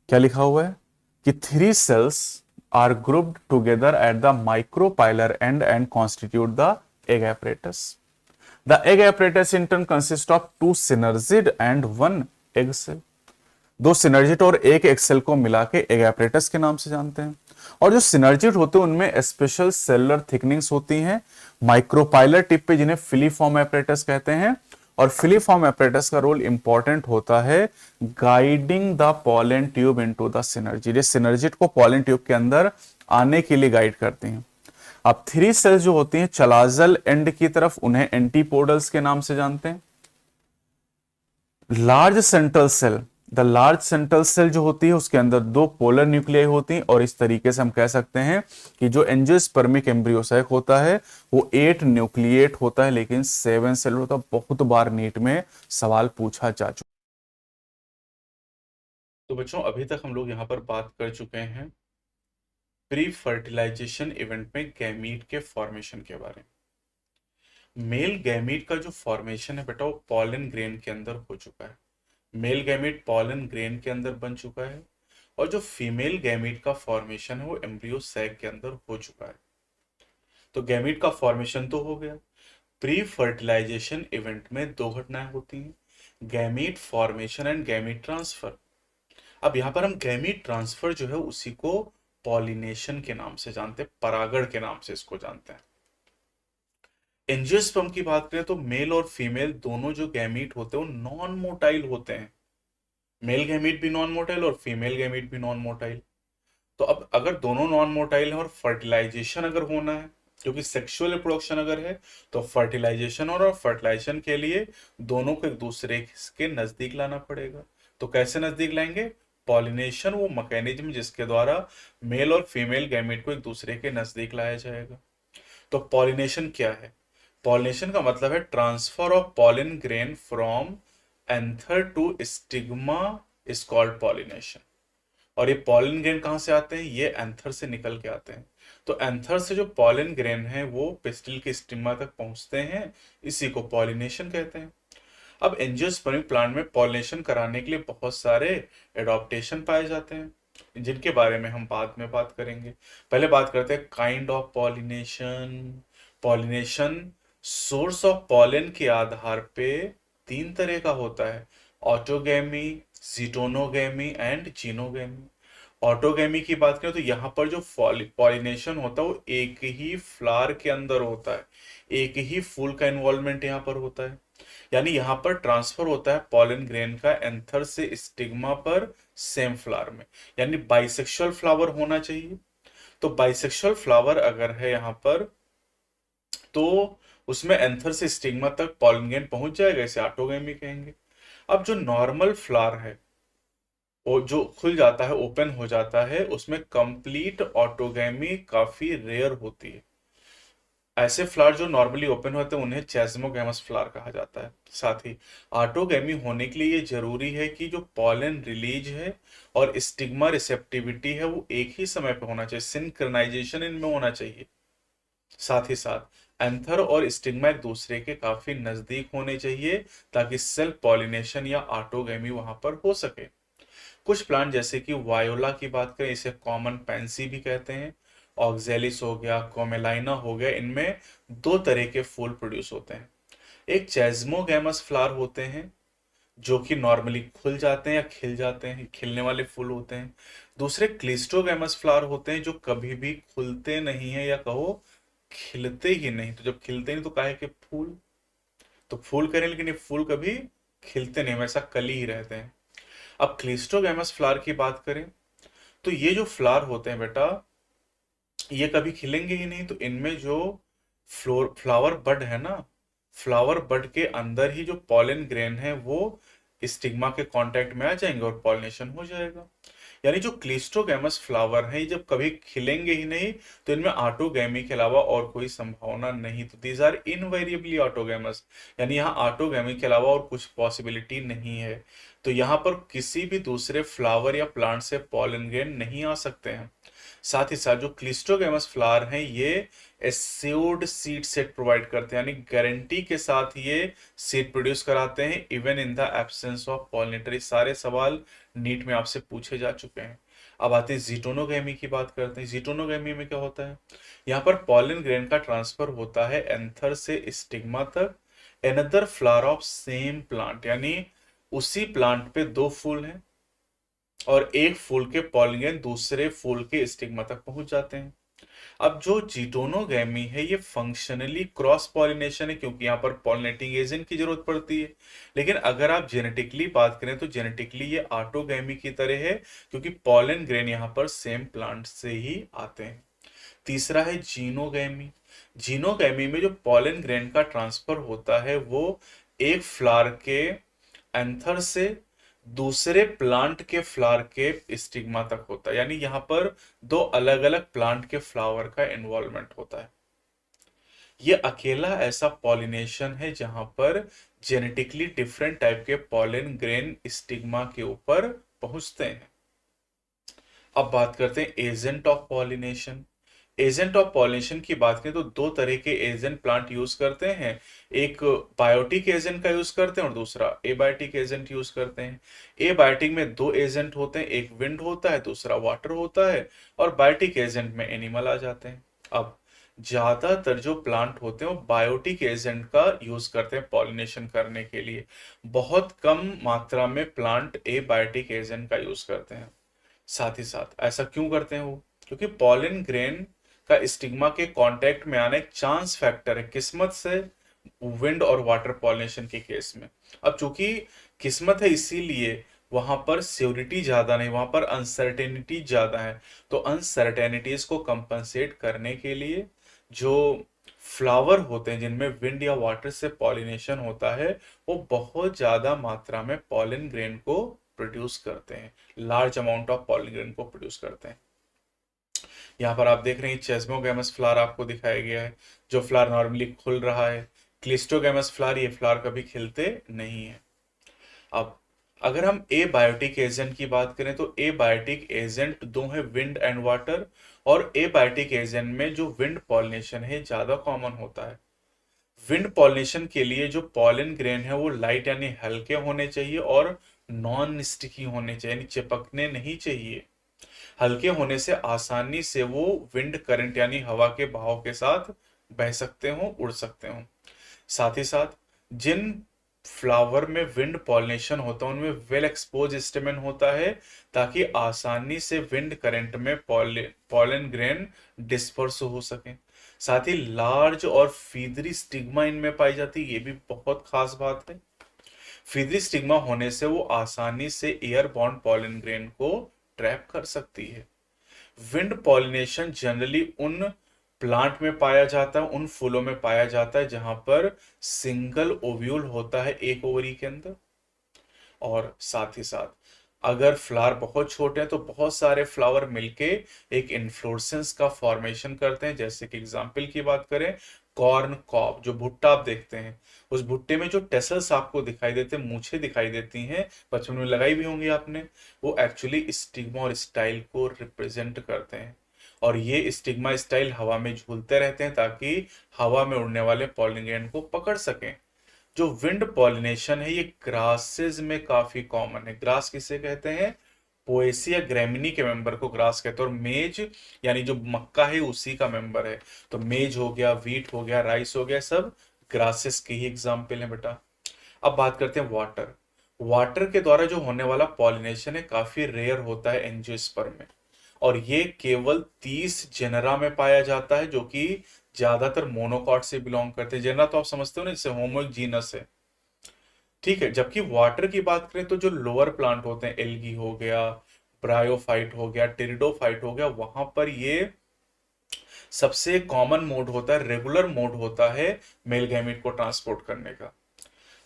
क्या लिखा हुआ है कि 3 cells are grouped together at the micropylar end and constitute the egg apparatus. The egg apparatus in turn consists of 2 synergid and 1 egg cell. 2 synergid और एक egg cell को मिला के egg apparatus के नाम से जानते हैं। और जो synergid होते हैं उनमें स्पेशल सेलुलर थिकनिंग्स होती हैं माइक्रोपाइलर टिप पे, जिन्हें फिलीफॉर्म एपरेटस कहते हैं। और फिलीफॉर्म एपरेटस का रोल इंपॉर्टेंट होता है guiding the pollen tube into the synergid. ये सिनर्जिड को पॉलन ट्यूब के अंदर आने के लिए गाइड करती हैं। अब 3 सेल्स जो होती हैं चलाजल एंड की तरफ, उन्हें एंटीपोडल्स के नाम से जानते हैं। Large central cell, the large central cell जो होती है उसके अंदर 2 पोलर न्यूक्लियाई होती हैं, और इस तरीके से हम कह सकते हैं कि जो एंजियोस्पर्मिक एम्ब्रियोसाइक होता है वो 8 न्यूक्लिएट होता है लेकिन 7 सेल होता है। बहुत बार नीट में सवाल पूछा जा चुका। तो बच्चों अभी तक हम लोग यहां पर बात कर चुके हैं प्री फर्टिलाइजेशन इवेंट में गैमीट के फॉर्मेशन के बारे में। मेल गैमीट का जो फॉर्मेशन है बेटा वो पॉलन ग्रेन के अंदर हो चुका है। मेल गैमीट पॉलन ग्रेन के अंदर बन चुका है, और जो फीमेल गैमीट का फॉर्मेशन है वो एम्ब्रियो सैक के अंदर हो चुका है। तो गैमीट का फॉर्मेशन तो हो गया। प्री फर्टिलाइजेशन इवेंट में 2 घटनाएं होती हैं, gamete formation and gamete transfer. अब यहां पर हम गैमीट ट्रांसफर जो है उसी को पॉलिनेशन के नाम से जानते हैं, परागण के नाम से इसको जानते हैं। एंजियोस्पर्म की बात करें तो मेल और फीमेल दोनों जो गैमीट होते हैं वो नॉन मोटाइल होते हैं। मेल गैमीट भी नॉन मोटाइल और फीमेल गैमीट भी नॉन मोटाइल। तो अब अगर दोनों नॉन मोटाइल हैं और फर्टिलाइजेशन अगर होना है, क्योंकि सेक्सुअल रिप्रोडक्शन अगर है, तो फर्टिलाइजेशन और फर्टिलाइजेशन के लिए दोनों को एक दूसरे के नजदीक लाना पड़ेगा। तो कैसे नजदीक लाएंगे? पॉलिनेशन वो मैकेनिज्म जिसके द्वारा मेल और फीमेल गैमीट को एक दूसरे के नजदीक लाया जाएगा। तो पॉलिनेशन क्या है? पॉलिनेशन का मतलब है transfer of pollen grain from anther to stigma is called pollination. और ये पॉलिन ग्रेन कहां से आते हैं? ये एंथर से निकल के आते हैं। तो एंथर से जो पॉलिन ग्रेन है वो पिस्टिल के स्टिग्मा तक पहुंचते हैं, इसी को पॉलिनेशन कहते हैं। अब एंजियोस्पर्मिक प्लांट में पॉलिनेशन कराने के लिए बहुत सारे एडॉप्टेशन पाए जाते हैं, जिनके बारे में हम बाद में बात करेंगे। पहले बात करते हैं kind of pollination. Pollination source of pollen के आधार पे 3 तरह का होता है, ऑटोगैमी, जीटोनोगैमी एंड जीनोगैमी। ऑटोगैमी की बात करें तो यहाँ पर जो पॉलिनेशन होता है वो एक ही फ्लावर के अंदर होता है, एक ही फूल का इन्वॉल्वमेंट यहाँ पर होता है। यानी यहाँ पर ट्रांसफर होता है पॉलन ग्रेन का एंथर से स्टिग्मा पर सेम फ्लावर में, यानी बाइसेक्सुअल फ्लावर होना चाहिए। तो बाइसेक्सुअल फ्लावर अगर है यहाँ पर तो उसमें एंथर से स्टिग्मा तक पॉलन ग्रेन पहुंच जाएगा, इसे ऑटोगैमी कहेंगे। अब जो नॉर्मल फ्लावर है वो जो खुल जाता है, ओपन हो जाता है, उसमें कंप्लीट ऑटोगैमी काफी रेयर होती है। ऐसे फ्लावर जो नॉर्मली ओपन होते हैं उन्हें चेस्मोगैमस फ्लावर कहा जाता है। साथ ही ऑटोगैमी होने के लिए ये जरूरी है कि जो पॉलन रिलीज है और स्टिग्मा रिसेप्टिविटी है वो एक ही समय पे होना चाहिए, सिंक्रोनाइजेशन इनमें होना चाहिए। साथ ही साथ एंथर और स्टिग्मा एक दूसरे के काफी नजदीक होने चाहिए ताकि सेल्फ पॉलिनेशन या ऑटोगैमी वहां पर हो सके। कुछ प्लांट जैसे कि वायोला की बात करें, इसे कॉमन पैंसी भी कहते हैं, ऑक्जेलिस हो गया, कोमेलाइना हो गया, इनमें 2 तरह के फूल प्रोड्यूस होते हैं। एक चेस्मोगैमस फ्लावर होते हैं जो कि नॉर्मली खुल जाते हैं या खिल जाते हैं, खिलने वाले फूल होते हैं। दूसरे क्लिस्टोगैमस फ्लावर होते हैं जो कभी भी खुलते नहीं है या कहो खिलते ही नहीं। तो जब खिलते नहीं तो काहे के फूल, तो फूल करें लेकिन ये फूल कभी खिलते नहीं, हमेशा कली ही रहते हैं। अब क्लिस्टोगैमस फ्लावर की बात करें तो ये जो फ्लावर होते हैं बेटा ये कभी खिलेंगे ही नहीं। तो इनमें जो फ्लावर बड है ना, फ्लावर बड के अंदर ही जो पॉलन ग्रेन है वो स्टिग्मा के कांटेक्ट में आ जाएंगे और पॉलिनेशन हो जाएगा। यानी जो क्लिस्ट्रोगैमस फ्लावर है, ये जब कभी खिलेंगे ही नहीं तो इनमें ऑटोगैमी के अलावा और कोई संभावना नहीं। तो दीज आर इनवेरिएबली ऑटोगैमस, यानी यहाँ ऑटोगैमी के अलावा और कुछ पॉसिबिलिटी नहीं है। तो यहाँ पर किसी भी दूसरे फ्लावर या प्लांट से पॉलन ग्रेन नहीं आ सकते हैं। साथ ही साथ जो क्लिस्ट्रोगैमस फ्लावर हैं ये एस्योर्ड सीड सेट प्रोवाइड करते हैं, यानी गारंटी के साथ ये सीड प्रोड्यूस कराते हैं even in the absence of pollinator. सारे सवाल नीट में आपसे पूछे जा चुके हैं। अब आते हैं जीटोनोगैमी की बात करते हैं। जीटोनोगैमी में क्या होता है, यहाँ पर पॉलन ग्रेन का ट्रांसफर होता है एंथर से स्टिग्मा तक, another flower of same plant, यानी उसी प्लांट पे दो फूल हैं और एक फूल के पॉलन ग्रेन दूसरे फूल के स्टिग्मा तक पहुंच जाते हैं। अब जो जीटोनोगैमी है ये फंक्शनली क्रॉस पॉलिनेशन है, क्योंकि यहाँ पर पॉलिनेटिंग एजेंट की जरूरत पड़ती है। लेकिन अगर आप जेनेटिकली बात करें तो जेनेटिकली ये ऑटोगैमी की तरह है, क्योंकि पॉलन ग्रेन यहाँ पर सेम प्लांट से ही आते हैं। तीसरा है जीनोगैमी। जीनोगैमी में जो पॉलन ग्रेन का ट्रांसफर होता है वो एक फ्लावर के एंथर से दूसरे प्लांट के फ्लावर के स्टिग्मा तक होता है, यानी यहाँ पर दो अलग अलग प्लांट के फ्लावर का इन्वॉल्वमेंट होता है। ये अकेला ऐसा पॉलिनेशन है जहां पर जेनेटिकली डिफरेंट टाइप के पॉलन ग्रेन स्टिग्मा के ऊपर पहुंचते हैं। अब बात करते हैं agent of pollination. Agent of pollination की बात करें तो दो तरह के एजेंट प्लांट यूज करते हैं। एक बायोटिक एजेंट का यूज करते हैं और दूसरा एबायोटिक एजेंट यूज करते हैं। एबायोटिक में दो एजेंट होते हैं, एक विंड होता है दूसरा वाटर होता है, और बायोटिक एजेंट में एनिमल आ जाते हैं। अब ज्यादातर जो प्लांट होते हैं वो बायोटिक एजेंट का यूज करते हैं पॉलिनेशन करने के लिए। बहुत कम मात्रा में प्लांट एबायोटिक एजेंट का यूज करते हैं। साथ ही साथ ऐसा क्यों करते हैं वो, क्योंकि पॉलन ग्रेन का स्टिग्मा के कांटेक्ट में आना एक चांस फैक्टर है, किस्मत से विंड और वाटर पॉलिनेशन के केस में। अब चूंकि किस्मत है इसीलिए वहां पर श्योरिटी ज्यादा नहीं, वहां पर अनसर्टेनिटी ज्यादा है। तो अनसर्टेनिटीज को कंपनसेट करने के लिए जो फ्लावर होते हैं जिनमें विंड या वाटर से पॉलिनेशन होता है वो बहुत ज्यादा मात्रा में पॉलन ग्रेन को प्रोड्यूस करते हैं, large amount of pollen grain को प्रोड्यूस करते हैं। यहाँ पर आप देख रहे हैं चेस्मोगैमस फ्लावर आपको दिखाया गया है, जो फ्लावर नॉर्मली खुल रहा है। क्लिस्टोगैमस फ्लावर, ये फ्लावर कभी खिलते नहीं है। अब अगर हम ए बायोटिक एजेंट की बात करें तो ए बायोटिक एजेंट दो है, विंड एंड वाटर। और ए बायोटिक एजेंट में जो विंड पॉलिनेशन है ज्यादा कॉमन होता है। विंड पॉलिनेशन के लिए जो पॉलन ग्रेन है वो लाइट यानी हल्के होने चाहिए और नॉन स्टिकी होने चाहिए, यानी चिपकने नहीं चाहिए। हल्के होने से आसानी से वो विंड करंट यानी हवा के बहाव के साथ बह सकते हो, उड़ सकते हो। साथ ही साथ जिन फ्लावर में विंड पॉलिनेशन होता है उनमें वेल एक्सपोज स्टेमन होता है, ताकि आसानी से विंड करंट में पॉलन ग्रेन डिस्पर्स हो सके। साथ ही लार्ज और फीदरी स्टिग्मा इनमें पाई जाती है, ये भी बहुत खास बात है। फीदरी स्टिग्मा होने से वो आसानी से एयर बॉर्न पॉलन ग्रेन को ट्रैप कर सकती है। विंड पॉलिनेशन जनरली उन प्लांट में पाया जाता है, उन फूलों में पाया जाता है जहां पर सिंगल ओव्यूल होता है एक ओवरी के अंदर। और साथ ही साथ अगर फ्लावर बहुत छोटे हैं तो बहुत सारे फ्लावर मिलके एक इन्फ्लोरेसेंस का फॉर्मेशन करते हैं। जैसे कि एग्जांपल की बात करें, कॉर्न कॉब, जो भुट्टा आप देखते हैं, उस भुट्टे में जो टेसल्स आपको दिखाई देते हैं, मूछें दिखाई देती हैं, बचपन में लगाई भी होंगी आपने, वो एक्चुअली स्टिग्मा और स्टाइल को रिप्रेजेंट करते हैं। और ये स्टिग्मा स्टाइल हवा में झूलते रहते हैं ताकि हवा में उड़ने वाले पॉलिनेशन को पकड़ सकें। जो विंड पॉलिनेशन है ये ग्रासेस में काफी कॉमन है। ग्रास किसे कहते हैं, पोएसिया ग्रैमिनी के मेंबर को ग्रास कहते हैं। और मेज यानी जो मक्का है उसी का मेंबर है। तो मेज हो गया, वीट हो गया, राइस हो गया, सब ग्रासेस के ही एग्जाम्पल है बेटा। अब बात करते हैं वाटर। वाटर के द्वारा जो होने वाला पॉलिनेशन है काफी रेयर होता है एंजियोस्पर्म में, और ये केवल 30 जेनरा में पाया जाता है, जो कि ज्यादातर मोनोकॉट से बिलोंग करते हैं। जेनरा तो आप समझते हो ना, जैसे होमो एक जीनस है, ठीक है। जबकि वाटर की बात करें तो जो लोअर प्लांट होते हैं, एल्गी हो गया, ब्रायोफाइट हो गया, टेरिडोफाइट हो गया, वहां पर ये सबसे कॉमन मोड होता है, रेगुलर मोड होता है मेल गैमीट को ट्रांसपोर्ट करने का।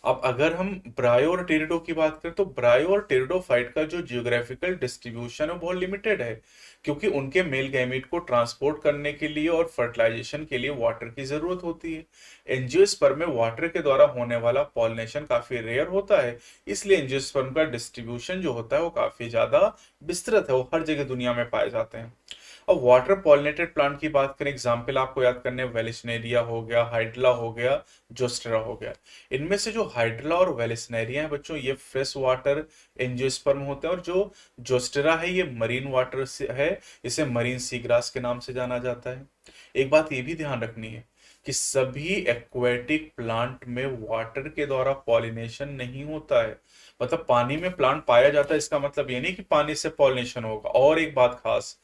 अब अगर हम ब्रायो और टेरिडो की बात करें तो ब्रायो और टेरिडोफाइट का जो जियोग्राफिकल डिस्ट्रीब्यूशन है वो बहुत लिमिटेड है, क्योंकि उनके मेल गैमीट को ट्रांसपोर्ट करने के लिए और फर्टिलाइजेशन के लिए वाटर की जरूरत होती है। एंजियोस्पर्म में वाटर के द्वारा होने वाला पॉलिनेशन काफी रेयर होता है, इसलिए एंजियोस्पर्म का डिस्ट्रीब्यूशन जो होता है वो काफी ज्यादा विस्तृत है, वो हर जगह दुनिया में पाए जाते हैं। अब वाटर पॉलिनेटेड प्लांट की बात करें, एग्जाम्पल आपको याद करने, वेलिस्नेरिया हो गया, हाइड्ला हो गया, जोस्टेरा हो गया। इनमें से जो हाइड्ला और वेलिस्नेरिया है बच्चों, ये फ्रेश वाटर एंजियोस्पर्म होते हैं, और जो जोस्टेरा है ये मरीन वाटर से है, इसे मरीन सी ग्रास के नाम से जाना जाता है। एक बात ये भी ध्यान रखनी है कि सभी एक्वेटिक प्लांट में वाटर के द्वारा पॉलिनेशन नहीं होता है। मतलब पानी में प्लांट पाया जाता है, इसका मतलब ये नहीं कि पानी से पॉलिनेशन होगा। और एक बात खास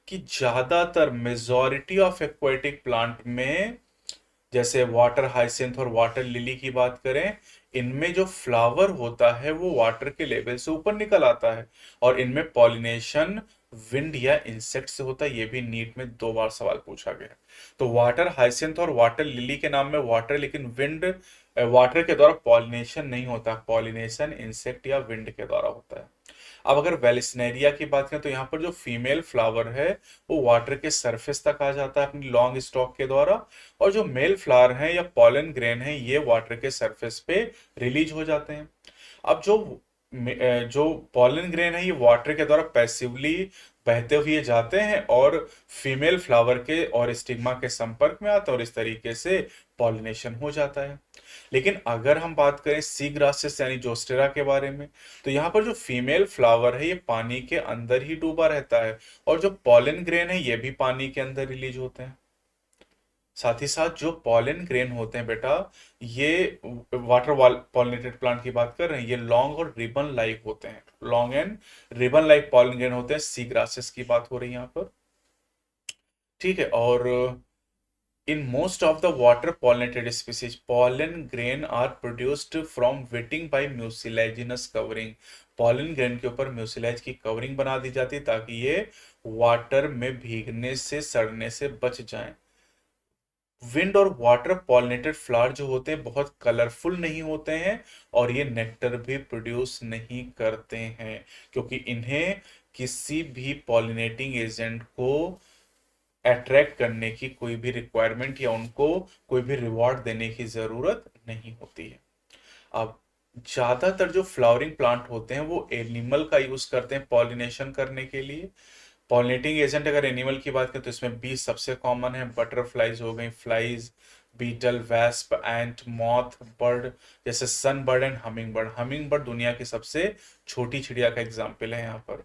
कि ज्यादातर मेजॉरिटी ऑफ एक्वेटिक प्लांट में, जैसे वाटर हाइसिंथ और वाटर लिली की बात करें, इनमें जो फ्लावर होता है वो वाटर के लेवल से ऊपर निकल आता है, और इनमें पॉलिनेशन विंड या इंसेक्ट से होता है। ये भी नीट में 2 बार सवाल पूछा गया है। तो वाटर हाइसिंथ और वाटर लिली के नाम में वाटर, लेकिन विंड वाटर के द्वारा पॉलिनेशन नहीं होता, पॉलिनेशन इंसेक्ट या विंड के द्वारा होता है। अब अगर वेलिस्नेरिया की बात करें तो यहाँ पर जो फीमेल फ्लावर है वो वाटर के सरफेस तक आ जाता है अपनी लॉन्ग स्टॉक के द्वारा, और जो मेल फ्लावर है या पॉलन ग्रेन है ये वाटर के सरफेस पे रिलीज हो जाते हैं। अब जो पॉलन ग्रेन है ये वाटर के द्वारा पैसिवली बहते हुए जाते हैं और फीमेल फ्लावर के और स्टिग्मा के संपर्क में आते हैं, और इस तरीके से पॉलिनेशन हो जाता है। लेकिन अगर हम बात करें सी ग्रासेस यानी जोस्टेरा के बारे में, तो यहाँ पर जो फीमेल फ्लावर है ये पानी के अंदर ही डूबा रहता है, और जो पॉलन ग्रेन है ये भी पानी के अंदर रिलीज होते हैं। साथ ही साथ जो पॉलन ग्रेन होते हैं बेटा, ये वाटर पॉलिनेटेड प्लांट की बात कर रहे हैं, ये लॉन्ग और रिबन लाइक होते हैं, long and ribbon like pollen grain होते हैं। सी ग्रासेस की बात हो रही है यहाँ पर, ठीक है। और in most of the water pollinated species, pollen grain are produced from wetting by mucilaginous covering। pollen grain के ऊपर म्यूसिलेज की कवरिंग बना दी जाती है ताकि ये वाटर में भीगने से, सड़ने से बच जाएं। विंड और वाटर पॉलिनेटेड फ्लावर जो होते हैं बहुत कलरफुल नहीं होते हैं, और ये नेक्टर भी प्रोड्यूस नहीं करते हैं, क्योंकि इन्हें किसी भी पॉलिनेटिंग एजेंट को अट्रैक्ट करने की कोई भी रिक्वायरमेंट या उनको कोई भी रिवॉर्ड देने की जरूरत नहीं होती है। अब ज्यादातर जो फ्लावरिंग प्लांट होते हैं वो एनिमल का यूज करते हैं पॉलिनेशन करने के लिए। पॉलिनेटिंग एजेंट अगर एनिमल की बात करें तो इसमें बी सबसे कॉमन है, बटरफ्लाइज हो गई, flies, beetle, wasp, ant, moth, bird जैसे sunbird and hummingbird. Hummingbird दुनिया की सबसे छोटी चिड़िया का एग्जाम्पल है यहाँ पर।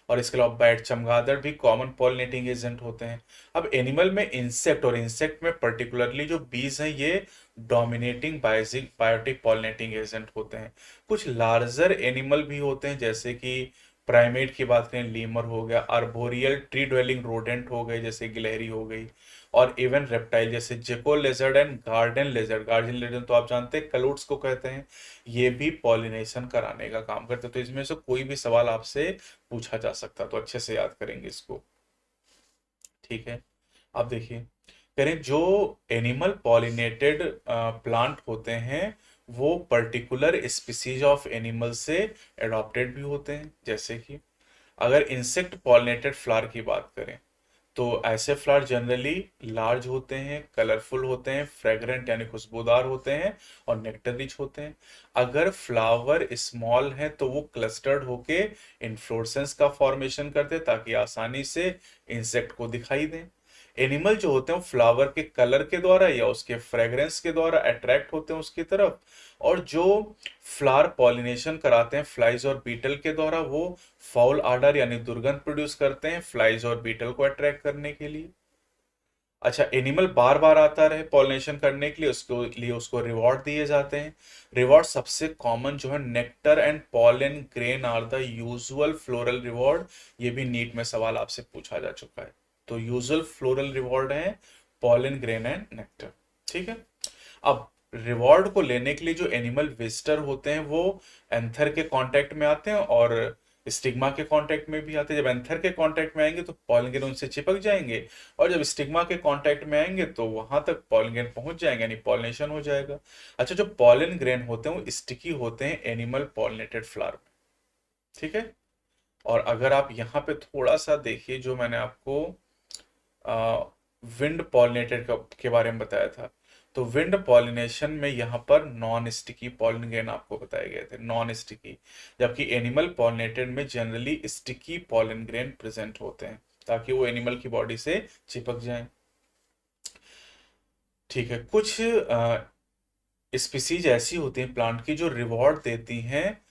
और इसके अलावा बैट, चमगादड़ भी कॉमन पॉलिनेटिंग एजेंट होते हैं। अब एनिमल में इंसेक्ट, और इंसेक्ट में पर्टिकुलरली जो बीज हैं ये डोमिनेटिंग बायोटिक पॉलिनेटिंग एजेंट होते हैं। कुछ लार्जर एनिमल भी होते हैं, जैसे कि प्राइमेट की बात करें, लीमर हो गया, आर्बोरियल ट्री ड्वेलिंग रोडेंट हो गए जैसे गिलहरी हो गई, और इवन रेप्टाइल जैसे जेको लेजर्ड एंड गार्डन लेजर्ड। गार्डन लेजर्ड तो आप जानते हैं कलूट्स को कहते हैं, ये भी पॉलिनेशन कराने का काम करते हैं। तो इसमें से कोई भी सवाल आपसे पूछा जा सकता है, तो अच्छे से याद करेंगे इसको, ठीक है। अब देखिए, करें जो एनिमल पॉलिनेटेड प्लांट होते हैं वो पर्टिकुलर स्पीसीज ऑफ एनिमल से एडॉप्टेड भी होते हैं। जैसे कि अगर इंसेक्ट पॉलिनेटेड फ्लावर की बात करें तो ऐसे फ्लावर जनरली लार्ज होते हैं, कलरफुल होते हैं, फ्रेग्रेंट यानी खुशबूदार होते हैं, और नेक्टर रिच होते हैं। अगर फ्लावर स्मॉल है तो वो क्लस्टर्ड होके इन्फ्लोरेसेंस का फॉर्मेशन करते हैं ताकि आसानी से इंसेक्ट को दिखाई दें। एनिमल जो होते हैं वो फ्लावर के कलर के द्वारा या उसके फ्रेग्रेंस के द्वारा अट्रैक्ट होते हैं उसकी तरफ, और जो फ्लावर पॉलिनेशन कराते हैं फ्लाइज और बीटल के द्वारा, वो फाउल आर्डर यानी दुर्गंध प्रोड्यूस करते हैं फ्लाइज और बीटल को अट्रैक्ट करने के लिए। अच्छा, एनिमल बार बार आता रहे पॉलिनेशन करने के लिए, उसको रिवॉर्ड दिए जाते हैं। रिवॉर्ड सबसे कॉमन जो है nectar and pollen grain are the usual floral reward. ये भी नीट में सवाल आपसे पूछा जा चुका है। तो यूजुअल फ्लोरल रिवॉर्ड है पॉलन ग्रेन एंड नेक्टर, ठीक है। अब रिवॉर्ड को लेने के लिए जो एनिमल विजिटर होते हैं वो एंथर के कांटेक्ट में आते हैं, और स्टिग्मा के कांटेक्ट में भी आते हैं। जब एंथर के कांटेक्ट में आएंगे तो पॉलन ग्रेन उनसे चिपक जाएंगे, और जब स्टिग्मा के कांटेक्ट में आएंगे तो वहां तक पॉलन ग्रेन पहुंच जाएंगे, यानी पॉलिनेशन हो जाएगा। अच्छा, जो पॉलन ग्रेन होते हैं वो स्टिकी होते हैं एनिमल पॉलिनेटेड फ्लावर में, ठीक है। और अगर आप यहाँ पे थोड़ा सा देखिए, जो मैंने आपको विंड पॉलिनेटेड के बारे में बताया था, तो विंड पॉलिनेशन में यहाँ पर नॉन स्टिकी पॉलन ग्रेन आपको बताए गए थे, नॉन स्टिकी, जबकि एनिमल पॉलिनेटेड में generally sticky pollen grain present होते हैं ताकि वो एनिमल की बॉडी से चिपक जाएं। ठीक है, कुछ स्पीसीज ऐसी होती हैं प्लांट की जो रिवॉर्ड देती हैं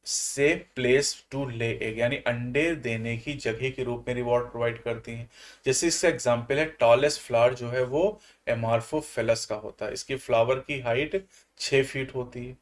safe place to lay egg, यानी अंडे देने की जगह के रूप में रिवॉर्ड प्रोवाइड करती हैं। जैसे इसका एग्जांपल है, टॉलेस्ट फ्लावर जो है वो एमार्फोफिलस का होता है, इसकी फ्लावर की हाइट 6 फीट होती है।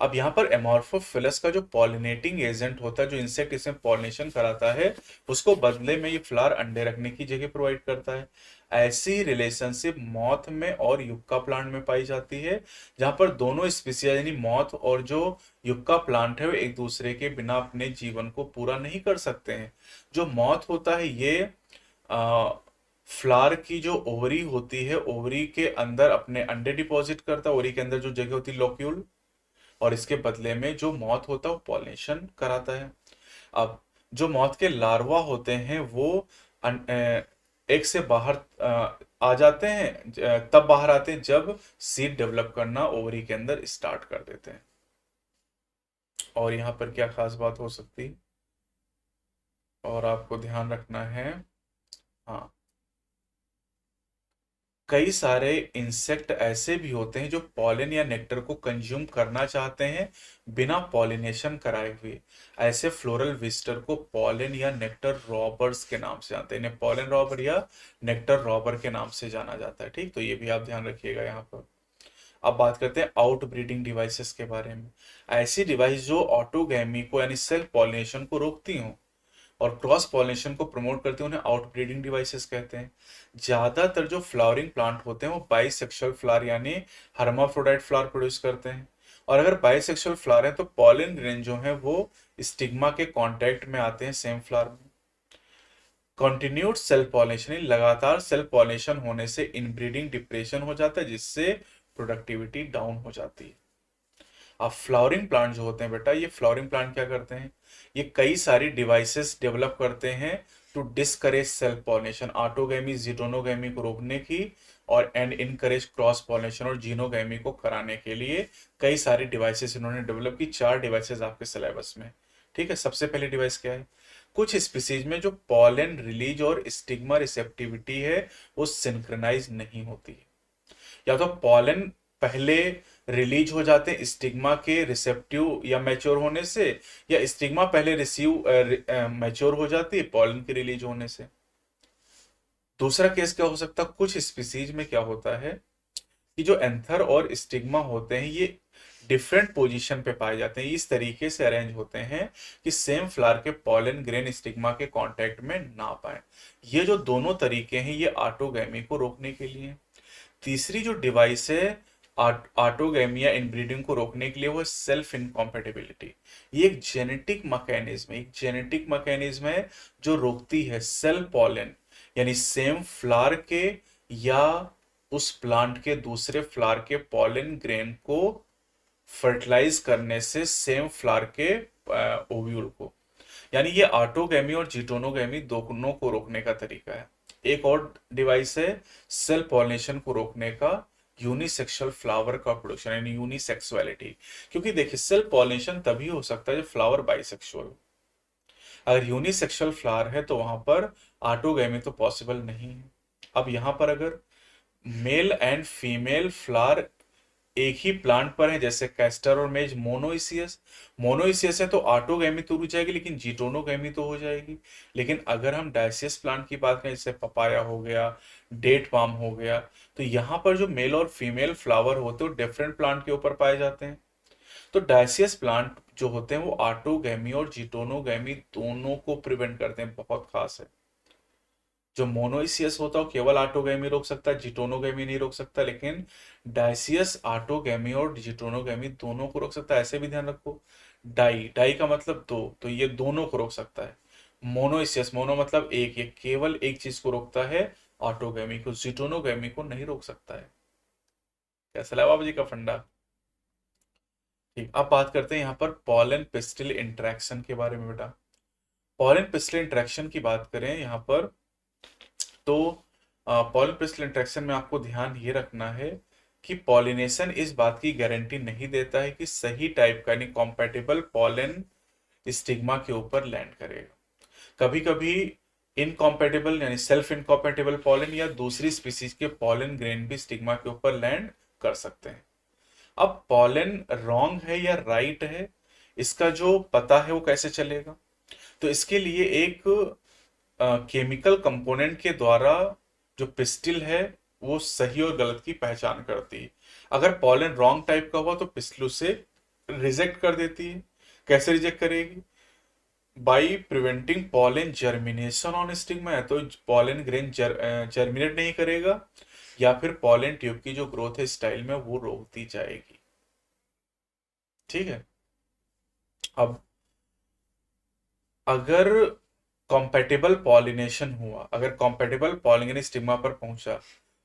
अब यहाँ पर एमॉर्फोफिलस का जो पॉलिनेटिंग एजेंट होता है, जो इंसेक्ट इसमें पॉलिनेशन कराता है, उसको बदले में ये फ्लावर अंडे रखने की जगह प्रोवाइड करता है। ऐसी रिलेशनशिप मॉथ में और युक्का प्लांट में पाई जाती है, जहां पर दोनों स्पीसीज यानी मॉथ और जो युक्का प्लांट है वो एक दूसरे के बिना अपने जीवन को पूरा नहीं कर सकते हैं। जो मॉथ होता है ये फ्लावर की जो ओवरी होती है, ओवरी के अंदर अपने अंडे डिपॉजिट करता है, ओवरी के अंदर जो जगह होती है लोक्यूल, और इसके बदले में जो मॉथ होता है वो पॉलिनेशन कराता है। अब जो मॉथ के लार्वा होते हैं वो एग से बाहर आ जाते हैं, तब बाहर आते हैं जब सीड डेवलप करना ओवरी के अंदर स्टार्ट कर देते हैं। और यहाँ पर क्या खास बात हो सकती और आपको ध्यान रखना है, हाँ, कई सारे इंसेक्ट ऐसे भी होते हैं जो पॉलन या नेक्टर को कंज्यूम करना चाहते हैं बिना पॉलिनेशन कराए हुए। ऐसे फ्लोरल विजिटर को पॉलन या नेक्टर रॉबर्स के नाम से जानते हैं, इन्हें पॉलन रॉबर या नेक्टर रॉबर के नाम से जाना जाता है। ठीक, तो ये भी आप ध्यान रखिएगा यहाँ पर। अब बात करते हैं आउट ब्रीडिंग डिवाइसेस के बारे में। ऐसी डिवाइस जो ऑटोगैमी को यानी सेल्फ पॉलिनेशन को रोकती हूँ और क्रॉस पॉलिनेशन को प्रमोट करते हैं, उन्हें आउटब्रीडिंग डिवाइसेस कहते हैं। ज्यादातर जो फ्लावरिंग प्लांट होते हैं वो बाइसेक्सुअल फ्लावर यानी हर्माफ्रोडाइट फ्लावर प्रोड्यूस करते हैं। और अगर बाइसेक्सुअल फ्लावर है तो पॉलन ग्रेन जो है वो स्टिग्मा के कांटेक्ट में आते हैं सेम फ्लावर में। कंटिन्यूड सेल्फ पॉलिनेशन, लगातार सेल्फ पॉलिनेशन होने से इनब्रीडिंग डिप्रेशन हो जाता है, जिससे प्रोडक्टिविटी डाउन हो जाती है। अब फ्लावरिंग प्लांट जो होते हैं बेटा, ये फ्लावरिंग प्लांट क्या करते हैं, ये कई सारी डिवाइसेस डेवलप करते हैं to discourage self pollination, autogamy geitonogamy को रोकने की, और एंड इनकरेज क्रॉस पॉलिनेशन और जीनोगैमी को कराने के लिए कई सारी डिवाइसेस इन्होंने डेवलप की। 4 डिवाइसेस आपके सिलेबस में। ठीक है, सबसे पहली डिवाइस क्या है, कुछ स्पीसीज में जो पॉलन रिलीज और स्टिग्मा रिसेप्टिविटी है वो सिंक्रोनाइज नहीं होती है। या तो पॉलन पहले रिलीज हो जाते हैं स्टिग्मा के रिसेप्टिव या मैच्योर होने से, या स्टिग्मा पहले रिसीव मैच्योर हो जाती है पॉलन के रिलीज होने से। दूसरा केस क्या हो सकता है, कुछ स्पीसीज में क्या होता है कि जो एंथर और स्टिग्मा होते हैं ये डिफरेंट पोजीशन पे पाए जाते हैं, इस तरीके से अरेंज होते हैं कि सेम फ्लावर के पॉलन ग्रेन स्टिग्मा के कांटेक्ट में ना पाए। ये जो दोनों तरीके हैं ये ऑटोगैमी को रोकने के लिए। तीसरी जो डिवाइस है ऑटोगैमी या इनब्रीडिंग को रोकने के लिए वो सेल्फ इनकॉम्पेटिबिलिटी। ये एक जेनेटिक मैकेनिज्म है जो रोकती है सेल पॉलन, यानी सेम फ्लावर के या उस प्लांट के दूसरे फ्लावर के पॉलन ग्रेन को फर्टिलाइज करने से सेम फ्लावर के ओव्यूल को। यानी ये ऑटोगैमी और जीटोनोगैमी दोनों को रोकने का तरीका है। एक और डिवाइस है सेल पॉलिनेशन को रोकने का यूनिसेक्सुअल फ्लावर का प्रोडक्शन, यानी यूनिसेक्सुअलिटी। क्योंकि देखिए सेल पॉलिनेशन तभी हो सकता है जब फ्लावर बाइसेक्सुअल। अगर यूनिसेक्सुअल फ्लावर है तो वहां पर ऑटोगैमी तो पॉसिबल नहीं है। अब यहां पर अगर मेल एंड फीमेल फ्लावर एक ही प्लांट पर है, जैसे कैस्टर और मेज मोनोइसियस है तो ऑटोगैमी तो रुक जाएगी लेकिन जीटोनोगैमी तो हो जाएगी। लेकिन अगर हम डायसियस प्लांट की बात करें, जैसे पपाया हो गया, डेट पाम हो गया, तो यहाँ पर जो मेल और फीमेल फ्लावर होते हैं वो डिफरेंट प्लांट के ऊपर पाए जाते हैं। तो डायसियस प्लांट जो होते हैं वो ऑटोगैमी और जीटोनोगैमी दोनों को प्रिवेंट करते हैं, बहुत खास है। जो मोनोइसियस होता है वो केवल ऑटोगैमी रोक सकता है, जिटोनोगैमी नहीं रोक सकता, लेकिन डाइसियस ऑटोगैमी और जिटोनोगैमी दोनों को रोक सकता है। ऐसे भी ध्यान रखो, डाई, डाई का मतलब दो, तो ये दोनों को रोक सकता है। मोनोइसियस, मोनो मतलब एक, ये केवल एक चीज को रोकता है, ऑटोगैमी को, जिटोनोगैमी को नहीं रोक सकता है। कैसा लगा बाबू जी का फंडा? ठीक, अब बात करते हैं यहाँ पर पॉलन पिस्टिल इंटरेक्शन के बारे में बेटा। पॉलन पिस्टिल इंटरेक्शन की बात करें यहाँ पर, तो पॉलन पिस्टिल इंटरेक्शन में आपको ध्यान ये रखना है कि पॉलिनेशन इस बात की गारंटी नहीं देता है कि सही टाइप का यानी कॉम्पेटिबल पॉलन स्टिग्मा के ऊपर लैंड करेगा। कभी कभी इनकॉम्पेटिबल यानी सेल्फ इनकॉम्पेटिबल पॉलन या दूसरी स्पीसीज के पॉलन ग्रेन भी स्टिग्मा के ऊपर लैंड कर सकते हैं। अब पॉलन रॉन्ग है या राइट है, इसका जो पता है वो कैसे चलेगा? तो इसके लिए एक केमिकल कंपोनेंट के द्वारा जो पिस्टिल है वो सही और गलत की पहचान करती है। अगर पॉलन रॉन्ग टाइप का हुआ तो पिस्टिल उसे रिजेक्ट कर देती है। कैसे रिजेक्ट करेगी? By preventing pollen germination on stigma, है तो पॉलन ग्रेन जर्मिनेट नहीं करेगा, या फिर पॉलन ट्यूब की जो ग्रोथ है स्टाइल में वो रोकती जाएगी। ठीक है। अब अगर कॉम्पेटिबल पॉलिनेशन हुआ, अगर कॉम्पेटिबल पॉलिन स्टिग्मा पर पहुंचा,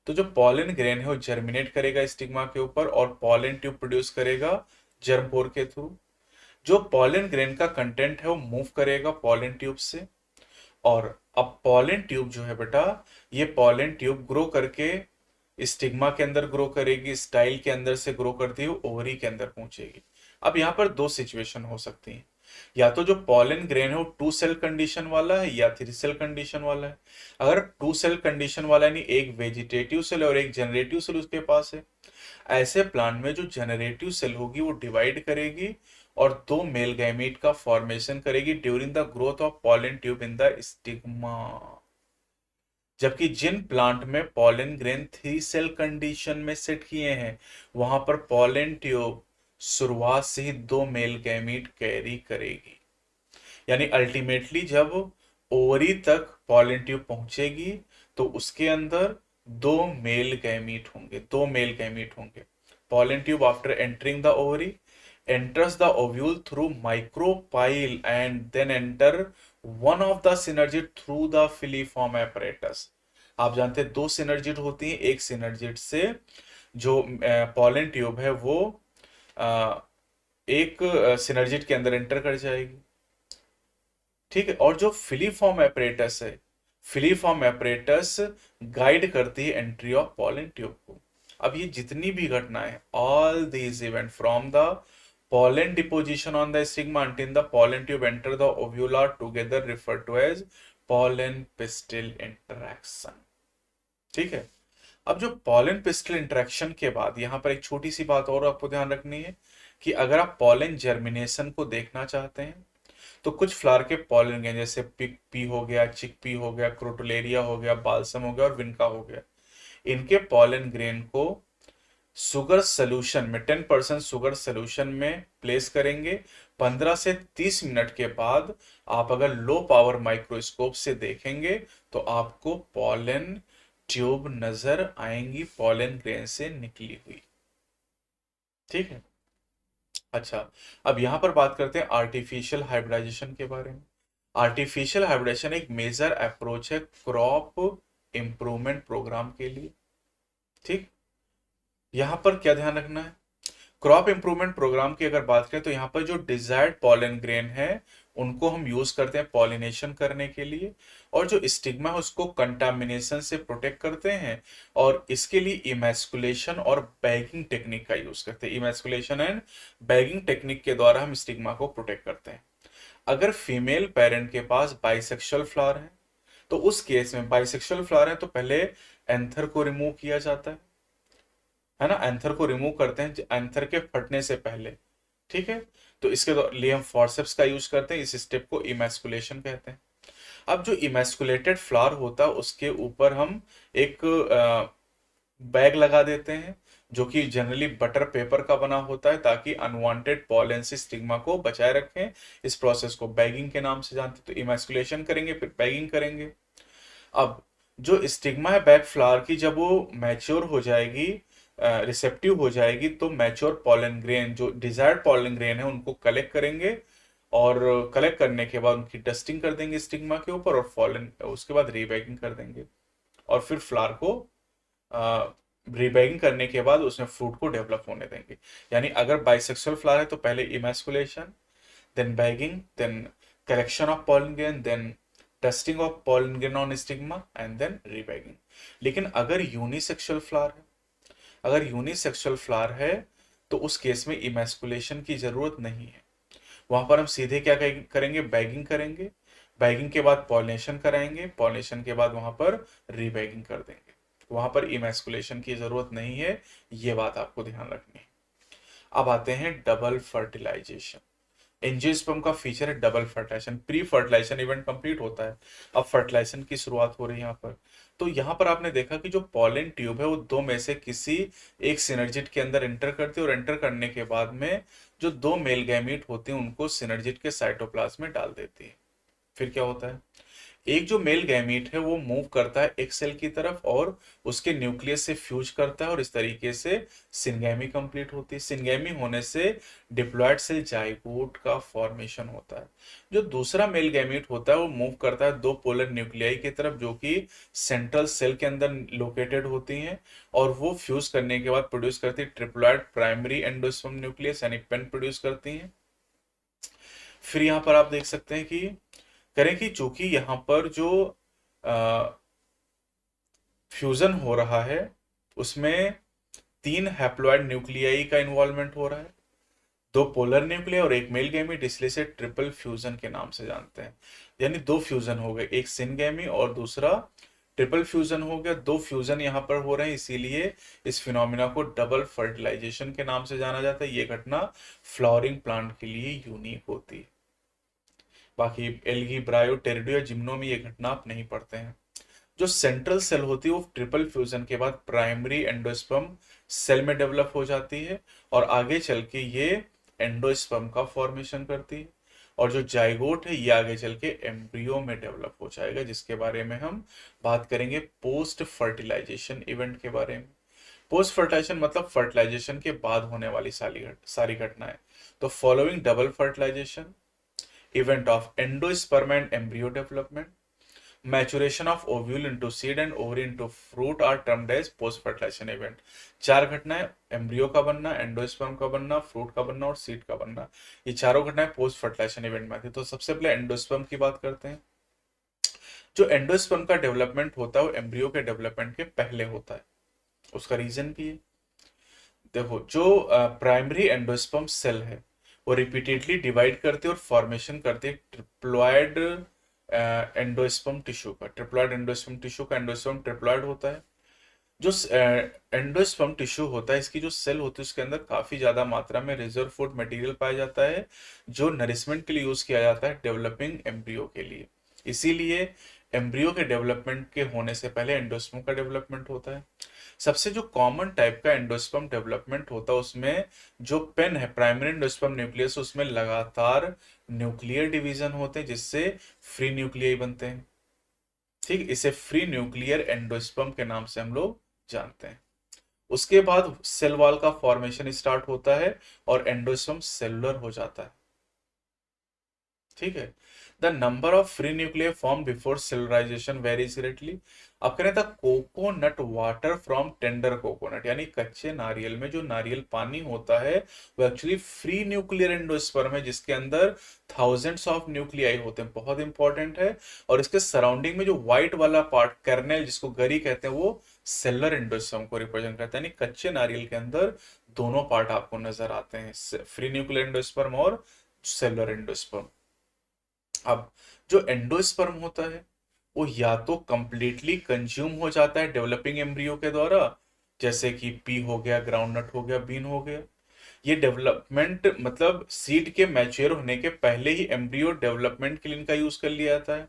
तो जो पॉलन ग्रेन है वो जर्मिनेट करेगा स्टिग्मा के ऊपर और पॉलन ट्यूब प्रोड्यूस करेगा जर्मपोर के थ्रू। जो पॉलन ग्रेन का कंटेंट है वो मूव करेगा पॉलन ट्यूब से, और अब पॉलन ट्यूब जो है बेटा, ये पॉलन ट्यूब ग्रो करके स्टिग्मा के अंदर ग्रो करेगी, स्टाइल के अंदर से ग्रो करती हुई ओवरी के अंदर पहुंचेगी। अब यहाँ पर दो सिचुएशन हो सकती हैं, या तो जो पॉलन ग्रेन है वो 2 सेल कंडीशन वाला है या 3 सेल कंडीशन वाला है। अगर 2 सेल कंडीशन वाला यानी एक वेजिटेटिव सेल और एक जनरेटिव सेल उसके पास है, ऐसे प्लांट में जो जनरेटिव सेल होगी वो डिवाइड करेगी और 2 मेल गैमीट का फॉर्मेशन करेगी during the growth of pollen tube in the stigma. जबकि जिन प्लांट में पॉलन ग्रेन 3 सेल कंडीशन में सेट किए हैं, वहां पर पॉलन ट्यूब शुरुआत से ही 2 मेल गैमीट कैरी करेगी। यानी अल्टीमेटली जब ओवरी तक पॉलन ट्यूब पहुंचेगी तो उसके अंदर 2 मेल गैमीट होंगे, 2 मेल गैमीट होंगे। Pollen tube after entering the ovary enters the ovule through micropyle and then enter one of the synergid through the filiform apparatus। आप जानते हैं 2 सिनर्जिड होती हैं, एक सिनर्जिड से जो पॉलन ट्यूब है वो एक सिनर्जिड के अंदर एंटर कर जाएगी। ठीक है, और जो फिलीफॉर्म एपरेटस है, फिलीफॉर्म एपरेटस गाइड करती है एंट्री ऑफ पॉलन ट्यूब को। अब ये जितनी भी घटनाएं, all these event from the pollen deposition on the stigma until the pollen tube enter the ovula together referred to as pollen pistil interaction। ठीक है। अब जो pollen pistil interaction के बाद यहाँ पर एक छोटी सी बात और आपको ध्यान रखनी है कि अगर आप pollen germination को देखना चाहते हैं तो कुछ फ्लावर के pollen ग्रेन जैसे पिक पी हो गया, चिक पी हो गया, क्रोटोलेरिया हो गया, बाल्सम हो गया और विनका हो गया, इनके pollen ग्रेन को शुगर सोल्यूशन में 10% शुगर सोल्यूशन में प्लेस करेंगे। 15 से 30 मिनट के बाद आप अगर लो पावर माइक्रोस्कोप से देखेंगे तो आपको पॉलन ट्यूब नजर आएंगी पॉलन ग्रेन से निकली हुई। ठीक है। अच्छा, अब यहां पर बात करते हैं आर्टिफिशियल हाइब्रिडाइजेशन के बारे में। आर्टिफिशियल हाइब्रिडाइजेशन एक मेजर अप्रोच है क्रॉप इंप्रूवमेंट प्रोग्राम के लिए। ठीक, यहां पर क्या ध्यान रखना है? क्रॉप इंप्रूवमेंट प्रोग्राम की अगर बात करें तो यहाँ पर जो डिजायर्ड पॉलन ग्रेन है उनको हम यूज करते हैं पॉलिनेशन करने के लिए, और जो स्टिग्मा है उसको कंटामिनेशन से प्रोटेक्ट करते हैं, और इसके लिए इमैस्कुलेशन और बैगिंग टेक्निक का यूज करते हैं। इमैस्कुलेशन एंड बैगिंग टेक्निक के द्वारा हम स्टिग्मा को प्रोटेक्ट करते हैं। अगर फीमेल पेरेंट के पास बाइसेक्सुअल फ्लावर है तो उस केस में, बाइसेक्सुअल फ्लावर है तो पहले एंथर को रिमूव किया जाता है ना, एंथर को रिमूव करते हैं एंथर के फटने से पहले। ठीक है, तो इसके लिए हम फॉर्सेप्स का यूज करते हैं, इस स्टेप को इमैस्कुलेशन कहते हैं। अब जो इमैस्कुलेटेड फ्लावर होता है उसके ऊपर हम एक बैग लगा देते हैं जो कि जनरली बटर पेपर का बना होता है, ताकि अनवांटेड पॉलन से स्टिग्मा को बचाए रखें। इस प्रोसेस को बैगिंग के नाम से जानते हैं। तो इमैस्कुलेशन करेंगे, फिर बैगिंग करेंगे। अब जो स्टिग्मा है बैक फ्लावर की, जब वो मैच्योर हो जाएगी, रिसेप्टिव हो जाएगी, तो मैच्योर पॉलन ग्रेन, जो डिजायर्ड पॉलन ग्रेन है, उनको कलेक्ट करेंगे, और कलेक्ट करने के बाद उनकी डस्टिंग कर देंगे स्टिग्मा के ऊपर, और फॉलन उसके बाद रीबैगिंग कर देंगे, और फिर फ्लावर को रीबैगिंग करने के बाद उसमें फ्रूट को डेवलप होने देंगे। यानी अगर बाइसेक्सुअल फ्लावर है तो पहले emasculation, then bagging, then collection of pollen grain, then testing of pollen grain on stigma, and then rebagging. लेकिन अगर यूनिसेक्सुअल फ्लावर है, अगर यूनिसेक्सुअल फ्लावर है, तो उस केस में इमैस्कुलेशन की जरूरत नहीं है। वहां पर हम सीधे क्या करेंगे, बैगिंग करेंगे, बैगिंग के बाद पॉलिनेशन कराएंगे, पॉलिनेशन के बाद वहां पर रीबैगिंग कर देंगे। वहां पर इमैस्कुलेशन की जरूरत नहीं है, ये बात आपको ध्यान रखनी है। अब आते हैं डबल फर्टिलाइजेशन। एंजियोस्पर्म का फीचर है double fertilization. Pre fertilization event complete होता है, अब फर्टिलाइजेशन की शुरुआत हो रही है यहाँ पर। तो यहाँ पर आपने देखा कि जो पॉलन ट्यूब है वो दो में से किसी एक सिनर्जिड के अंदर एंटर करती है, और एंटर करने के बाद में जो दो मेल गैमीट होते हैं उनको सिनर्जिड के साइटोप्लाज्म में डाल देती है। फिर क्या होता है, एक जो मेल गैमीट है वो मूव करता है एक सेल की तरफ, और उसके न्यूक्लियस से फ्यूज करता है, और इस तरीके से सिनगैमी कंप्लीट होती है। सिनगैमी होने से डिप्लॉयड सेल जाइगोट का फॉर्मेशन होता है। जो दूसरा मेल गैमीट होता है वो मूव करता है दो पोलर न्यूक्लियाई की तरफ, जो कि सेंट्रल सेल के अंदर लोकेटेड होती हैं, और वो फ्यूज करने के बाद प्रोड्यूस करती है ट्रिप्लॉयड प्राइमरी एंडोस्पर्म न्यूक्लियस, यानी पेन प्रोड्यूस करती हैं। फिर यहाँ पर आप देख सकते हैं कि करें कि चूंकि यहाँ पर जो फ्यूजन हो रहा है उसमें तीन हैप्लॉइड न्यूक्लियाई का इन्वॉल्वमेंट हो रहा है, दो पोलर न्यूक्लिया और एक मेल गैमीट, इसलिए से ट्रिपल फ्यूजन के नाम से जानते हैं। यानी दो फ्यूजन हो गए, एक सिनगैमी और दूसरा ट्रिपल फ्यूजन हो गया। दो फ्यूजन यहाँ पर हो रहे हैं, इसीलिए इस फिनोमिना को डबल फर्टिलाइजेशन के नाम से जाना जाता है। ये घटना फ्लावरिंग प्लांट के लिए यूनिक होती है, बाकी एल्गी, ब्रायो, टेरिडो या जिम्नो में ये घटना आप नहीं पढ़ते हैं। जो सेंट्रल सेल होती है वो ट्रिपल फ्यूजन के बाद प्राइमरी एंडोस्पर्म सेल में डेवलप हो जाती है, और आगे चल के ये एंडोस्पर्म का फॉर्मेशन करती है। और जो जाइगोट है ये आगे चल के एम्ब्रियो में डेवलप हो जाएगा, जिसके बारे में हम बात करेंगे पोस्ट फर्टिलाइजेशन इवेंट के बारे में। पोस्ट फर्टिलाइजेशन मतलब फर्टिलाइजेशन के बाद होने वाली सारी घटनाएं। तो following double fertilization event of endosperm and embryo development, maturation of ovule into seed and ovary into fruit are termed as post fertilization event। चार घटनाएं, एम्ब्रियो का बनना, एंडोस्पर्म का बनना, फ्रूट का बनना और सीड का बनना, ये चारों घटनाएं पोस्ट फर्टिलाइजेशन इवेंट में आती है। तो सबसे पहले एंडोस्पर्म की बात करते हैं। जो एंडोस्पर्म का डेवलपमेंट होता है वो एम्ब्रियो के डेवलपमेंट के पहले होता है, उसका रीजन भी है। देखो, जो प्राइमरी एंडोस्पर्म सेल है वो रिपीटेडली डिवाइड करते हैं और फॉर्मेशन करते हैं ट्रिप्लॉयड एंडोस्पर्म टिश्यू का। ट्रिप्लॉयड एंडोस्पर्म टिश्यू का एंडोस्पर्म ट्रिप्लॉयड होता है। जो एंडोस्पर्म टिश्यू होता है, इसकी जो सेल होती है उसके अंदर काफी ज्यादा मात्रा में रिजर्व फूड मटेरियल पाया जाता है, जो नरिशमेंट के लिए यूज किया जाता है डेवलपिंग एम्ब्रियो के लिए। इसीलिए एम्ब्रियो के डेवलपमेंट के होने से पहले एंडोस्पर्म का डेवलपमेंट होता है। सबसे जो कॉमन टाइप का एंडोस्पर्म डेवलपमेंट होता है उसमें जो पेन है, प्राइमरी एंडोस्पर्म न्यूक्लियस, उसमें लगातार न्यूक्लियर डिवीजन होते हैं, जिससे फ्री न्यूक्लियाई बनते हैं। ठीक, इसे फ्री न्यूक्लियर एंडोस्पर्म के नाम से हम लोग जानते हैं। उसके बाद सेल वॉल का फॉर्मेशन स्टार्ट होता है और एंडोस्पर्म सेलुलर हो जाता है। ठीक है, the number of free nuclear form before cellularisation varies greatly. अब कह रहे थे coconut water from tender coconut, यानी कच्चे नारियल में जो नारियल पानी होता है वो एक्चुअली फ्री न्यूक्लियर एंडोस्पर्म है, जिसके अंदर थाउजेंड्स ऑफ न्यूक्लियाई होते हैं, बहुत इंपॉर्टेंट है। और इसके सराउंडिंग में जो व्हाइट वाला पार्ट कर्नेल, जिसको गरी कहते हैं, वो सेलुलर एंडोस्पर्म को रिप्रेजेंट करता है। यानी कच्चे नारियल के अंदर दोनों पार्ट आपको नजर आते हैं, फ्री न्यूक्लियर एंडोस्पर्म और सेलुलर एंडोस्पर्म। अब जो एंडोस्पर्म होता है वो या तो कंप्लीटली कंज्यूम हो जाता है डेवलपिंग एम्ब्रियो के द्वारा, जैसे कि पी हो गया, ग्राउंडनट हो गया, बीन हो गया। ये डेवलपमेंट मतलब सीड के मैच्योर होने के पहले ही एम्ब्रियो डेवलपमेंट के लिए इनका यूज कर लिया जाता है।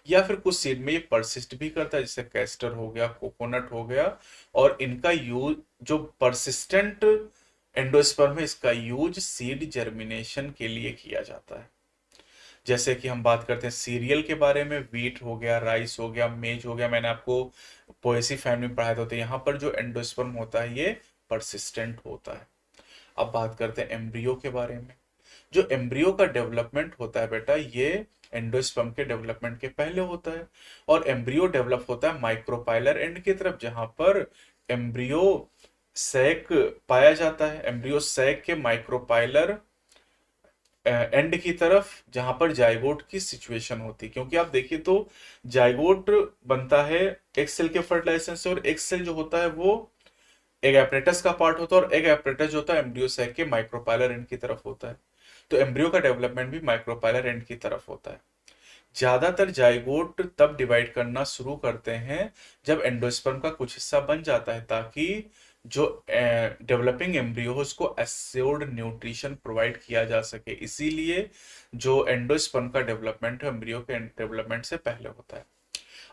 या फिर कुछ सीड में ये परसिस्ट भी करता है, जैसे कैस्टर हो गया, कोकोनट हो गया, और इनका यूज जो परसिस्टेंट एंडोस्पर्म है इसका यूज सीड जर्मिनेशन के लिए किया जाता है। जैसे कि हम बात करते हैं सीरियल के बारे में, वीट हो गया, राइस हो गया, मेज हो गया, मैंने आपको पोएसी फैमिली में पढ़ाया था। तो यहाँ पर जो एंडोस्पर्म होता है ये परसिस्टेंट होता है। अब बात करते हैं एम्ब्रियो के बारे में। जो एम्ब्रियो का डेवलपमेंट होता है बेटा, ये एंडोस्पर्म के डेवलपमेंट के पहले होता है। और एम्ब्रियो डेवलप होता है माइक्रोपाइलर एंड की तरफ, जहां पर एम्ब्रियो सैक पाया जाता है। एम्ब्रियो सैक के माइक्रोपाइलर एंड की तरफ, जहां पर जाइगोट की सिचुएशन होती है। क्योंकि आप देखिए तो जाइगोट बनता है एक सेल के फर्टिलाइजेशन से, और एक सेल जो होता है वो एग एपरेटस का पार्ट होता है, और एग एपरेटस जो होता है एम्ब्रियो सैक के माइक्रोपाइलर एंड की तरफ होता है। तो एम्ब्रियो का डेवलपमेंट भी माइक्रोपाइलर एंड की तरफ होता है। ज्यादातर जाइगोट तब डिवाइड करना शुरू करते हैं जब एंडोस्पर्म का कुछ हिस्सा बन जाता है, ताकि जो डेवलपिंग एम्ब्रियो हो उसको एस्योर्ड न्यूट्रिशन प्रोवाइड किया जा सके। इसीलिए जो एंडोस्पर्म का डेवलपमेंट है एम्ब्रियो के डेवलपमेंट से पहले होता है।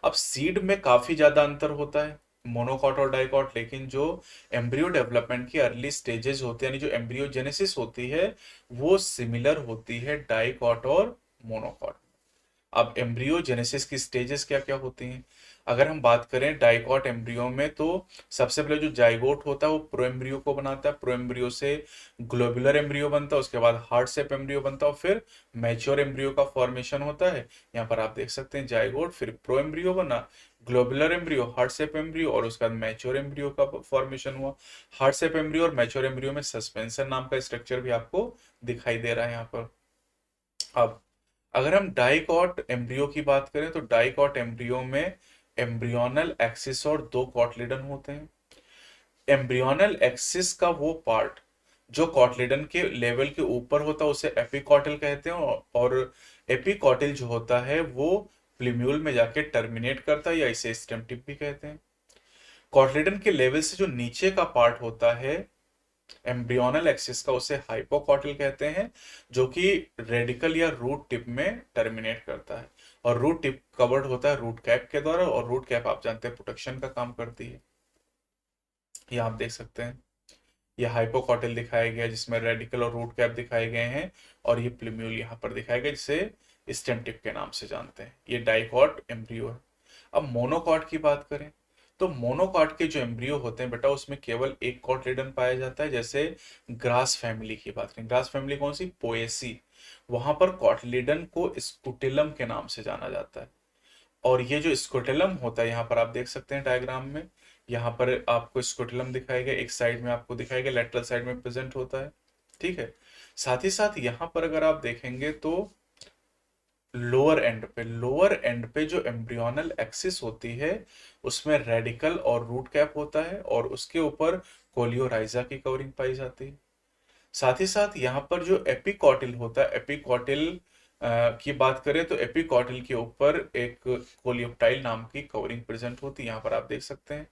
अब सीड में काफी ज्यादा अंतर होता है, मोनोकॉट और डाइकॉट, लेकिन जो एम्ब्रियो डेवलपमेंट की अर्ली स्टेजेस होते हैं, यानी जो एम्ब्रियोजेनेसिस होती है, वो सिमिलर होती है डाइकॉट और मोनोकॉट। अब एम्ब्रियोजेनेसिस की स्टेजेस क्या क्या होती हैं? अगर हम बात करें डाइकॉट एम्ब्रियो में, तो सबसे पहले जो जाइगोट होता है वो प्रोएम्ब्रियो को बनाता है। प्रोएम्ब्रियो से ग्लोबुलर एम्ब्रियो बनता है, उसके बाद हार्ट शेप एम्ब्रियो बनता है, और फिर मैच्योर एम्ब्रियो का फॉर्मेशन होता है। यहाँ पर आप देख सकते हैं जाइगोट, फिर प्रोएम्ब्रियो बना, globular embryo, heart shape embryo, और उसके बाद मैच्योर एम्ब्रियो का फॉर्मेशन हुआ। हार्ट शेप एम्ब्रियो और मैच्योर एम्ब्रियो में सस्पेंशन नाम का स्ट्रक्चर भी आपको दिखाई दे रहा है यहाँ पर। अब अगर हम डाइकॉट एम्ब्रियो की बात करें, तो डाइकॉट एम्ब्रियो में एम्ब्रियोनल एक्सिस और दो कॉटलिडन होते हैं। एम्ब्रियोनल एक्सिस का वो पार्ट जो कॉटलिडन के लेवल के ऊपर होता है उसे एपिकॉटिल कहते हैं, और एपिकॉटिल जो होता है वो प्लीम्यूल में जाके टर्मिनेट करता है, या इसे स्टेम टिप भी कहते हैं। कॉटलिडन के लेवल से जो नीचे का पार्ट होता है एम्ब्रियोनल एक्सिस का, उसे हाइपोकॉटिल कहते हैं, जो कि रेडिकल या रूट टिप में टर्मिनेट करता है। और रूट टिप कवर्ड होता है रूट कैप के द्वारा, और रूट कैप आप जानते हैं प्रोटेक्शन का काम करती है। ये आप देख सकते हैं, ये हाइपोकॉटिल दिखाया गया जिसमें रेडिकल और रूट कैप दिखाए गए हैं, और ये प्लूम्यूल यहाँ पर दिखाया गया जिसे स्टेम टिप के नाम से जानते हैं। ये डाइकॉट एम्ब्रियो है। अब मोनोकॉट की बात करें, तो मोनोकॉट के जो एम्ब्रियो होते हैं बेटा, उसमें केवल एक कॉटलिडन पाया जाता है। जैसे ग्रास फैमिली की बात करें, ग्रास फैमिली कौन सी? पोएसी। वहां पर कॉटलिडन को स्कुटिलम के नाम से जाना जाता है। और ये जो स्कुटिलम होता है, यहाँ पर आप देख सकते हैं डायग्राम में, यहाँ पर आपको स्कुटिलम दिखाएगा, एक साइड में आपको दिखाएगा, लेटरल साइड में प्रेजेंट होता है। ठीक है, साथ ही साथ यहाँ पर अगर आप देखेंगे तो लोअर एंड पे जो एम्ब्रियोनल एक्सिस होती है उसमें रेडिकल और रूट कैप होता है, और उसके ऊपर कोलियोराइजा की कवरिंग पाई जाती है। साथ ही साथ यहाँ पर जो एपिकॉटिल होता है, एपिकॉटिल की बात करें तो एपिकॉटिल के ऊपर एक कोलियोप्टाइल नाम की कवरिंग प्रेजेंट होती है। यहाँ पर आप देख सकते हैं,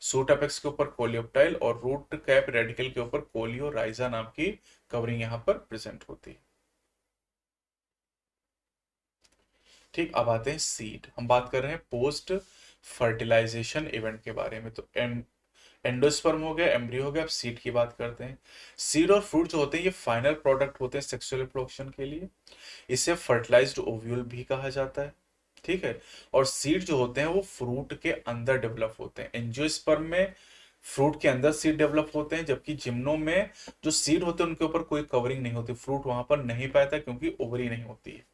सूट अपेक्स के ऊपर कोलियोप्टाइल और रूट कैप रेडिकल के ऊपर कोलियोराइजा नाम की कवरिंग यहाँ पर प्रेजेंट होती है। ठीक, अब आते हैं सीड। हम बात कर रहे हैं पोस्ट फर्टिलाइजेशन इवेंट के बारे में। तो एंडोस्पर्म हो गया, एम्ब्रियो हो गया, अब सीड की बात करते हैं। सीड और फ्रूट जो होते हैं ये फाइनल प्रोडक्ट होते हैं सेक्सुअल रिप्रोडक्शन के लिए। इसे फर्टिलाइज्ड ओव्यूल भी कहा जाता है। ठीक है, और सीड जो होते हैं वो फ्रूट के अंदर डेवलप होते हैं। एंजियोस्पर्म में फ्रूट के अंदर सीड डेवलप होते हैं, जबकि जिम्नो में जो सीड होते हैं उनके ऊपर कोई कवरिंग नहीं होती, फ्रूट वहां पर नहीं पाता क्योंकि ओवरी नहीं होती है।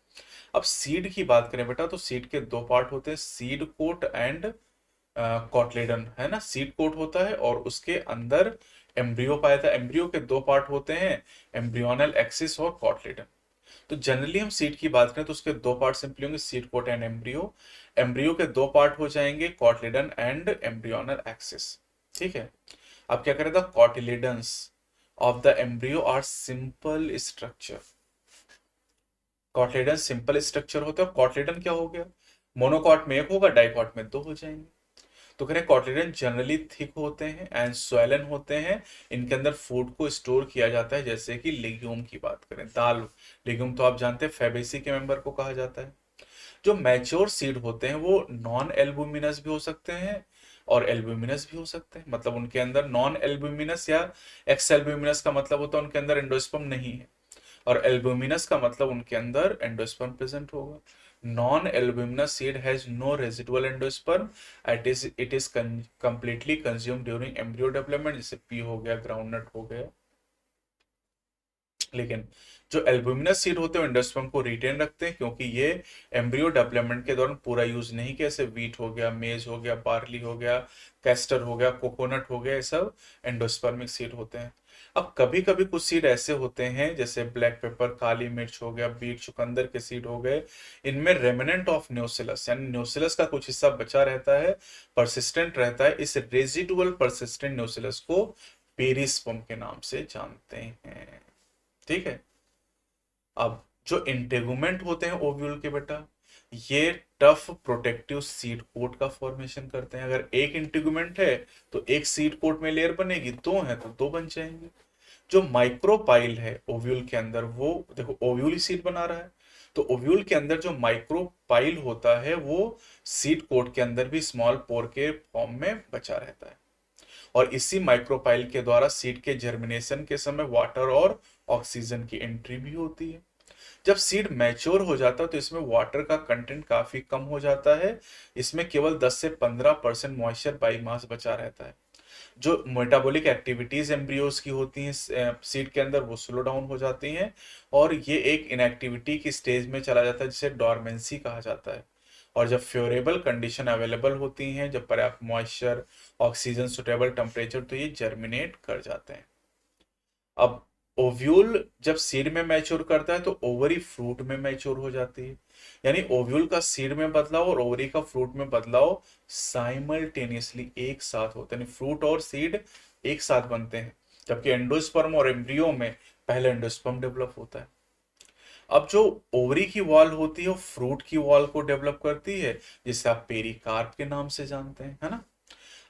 अब सीड की बात करें बेटा, तो सीड के दो पार्ट होते हैं, सीड कोट एंड कॉटलेडन, है ना। सीड कोट होता है और उसके अंदर एम्ब्रियो पाया था। एम्ब्रियो के दो पार्ट होते हैं, एम्ब्रियोनल एक्सिस और कॉटलेडन। तो जनरली हम सीड की बात करें तो उसके दो पार्ट सिंपली होंगे, seed coat and embryo. Embryo के दो पार्ट हो जाएंगे, कॉटलेडन एंड एम्ब्रियोनल एक्सिस। ठीक है, अब क्या करें, the cotyledons of the embryo are simple structure. Cotyledon simple structure होता है। कॉटलेडन क्या हो गया, मोनोकॉट में एक होगा, डाइकॉट में दो हो जाएंगे। तो कह रहे कॉटलिडन जनरली थिक होते हैं एंड स्वेलन होते हैं। इनके अंदर फूड को स्टोर किया जाता है, जैसे कि लेग्यूम की बात करें, दाल। लेग्यूम तो आप जानते हैं फैबेसी के मेंबर को कहा जाता है। जो मैच्योर सीड होते हैं वो नॉन एल्बुमिनस भी हो सकते हैं और एल्बुमिनस भी हो सकते हैं। मतलब उनके अंदर नॉन एल्बुमिनस या एक्स एल्बुमिनस का मतलब होता है उनके अंदर एंडोस्पर्म नहीं है। और एल्बुमिनस का मतलब उनके अंदर एंडोस्पर्म प्रेजेंट होगा। Non albuminous seed has no residual endosperm, it is completely consume during embryo development, जैसे पी हो गया, ग्राउंडनट हो गया। लेकिन जो एल्बुमिनस सीड होते हैं एंडोस्पर्म को रिटेन रखते हैं, क्योंकि ये एम्ब्रियो डेवलपमेंट के दौरान पूरा यूज नहीं किया। जैसे वीट हो गया, मेज हो गया, बार्ली हो गया, कैस्टर हो गया, कोकोनट हो गया, ये सब एंडोस्पर्मिक सीड होते हैं। अब कभी कभी कुछ सीड ऐसे होते हैं, जैसे ब्लैक पेपर, काली मिर्च हो गया, बीट, चुकंदर के सीड हो गए, इनमें रेमिनेंट ऑफ न्यूसिलस यानी न्यूसिलस का कुछ हिस्सा बचा रहता है, परसिस्टेंट रहता है। इस रेजिडुअल परसिस्टेंट न्यूसिलस को पेरिस्पर्म के नाम से जानते हैं। ठीक है। अब जो इंटेगुमेंट होते हैं ओव्यूल के बेटा, ये टफ प्रोटेक्टिव सीड कोट का फॉर्मेशन करते हैं। अगर एक इंटेगुमेंट है तो एक सीड कोट में लेयर बनेगी, दो है तो दो बन जाएंगे। जो माइक्रोपाइल है ओव्यूल के अंदर, वो देखो ओव्यूल ही सीड बना रहा है, तो ओव्यूल के अंदर जो माइक्रोपाइल होता है वो सीड कोट के अंदर भी स्मॉल पोर के फॉर्म में बचा रहता है। और इसी माइक्रोपाइल के द्वारा सीड के जर्मिनेशन के समय वाटर और ऑक्सीजन की एंट्री भी होती है। जब सीड मैच्योर हो जाता है तो इसमें वाटर का कंटेंट काफी कम हो जाता है, इसमें केवल 10 से 15% मॉइस्चर बाई मास बचा रहता है। जो मेटाबॉलिक एक्टिविटीज एम्ब्रियोज की होती हैं सीड के अंदर, वो स्लो डाउन हो जाती हैं, और ये एक इनएक्टिविटी की स्टेज में चला जाता है, जिसे डोरमेंसी कहा जाता है। और जब फेवरेबल कंडीशन अवेलेबल होती हैं, जब पर्याप्त मॉइस्चर, ऑक्सीजन, सुटेबल टेम्परेचर, तो ये जर्मिनेट कर जाते हैं। अब ओव्यूल जब सीड में मैच्योर करता है तो ओवरी फ्रूट में मैच्योर हो जाती है। यानी ओव्यूल का सीड में बदलाव और ओवरी का फ्रूट में बदलाव साइमल्टेनियसली एक साथ होते हैं, फ्रूट और सीड एक साथ बनते हैं। जबकि एंडोस्पर्म और एम्ब्रियो में पहले एंडोस्पर्म डेवलप होता है। अब जो ओवरी की वॉल होती है वो फ्रूट की वॉल को डेवलप करती है, जिसे आप पेरिकार्प के नाम से जानते हैं, है ना।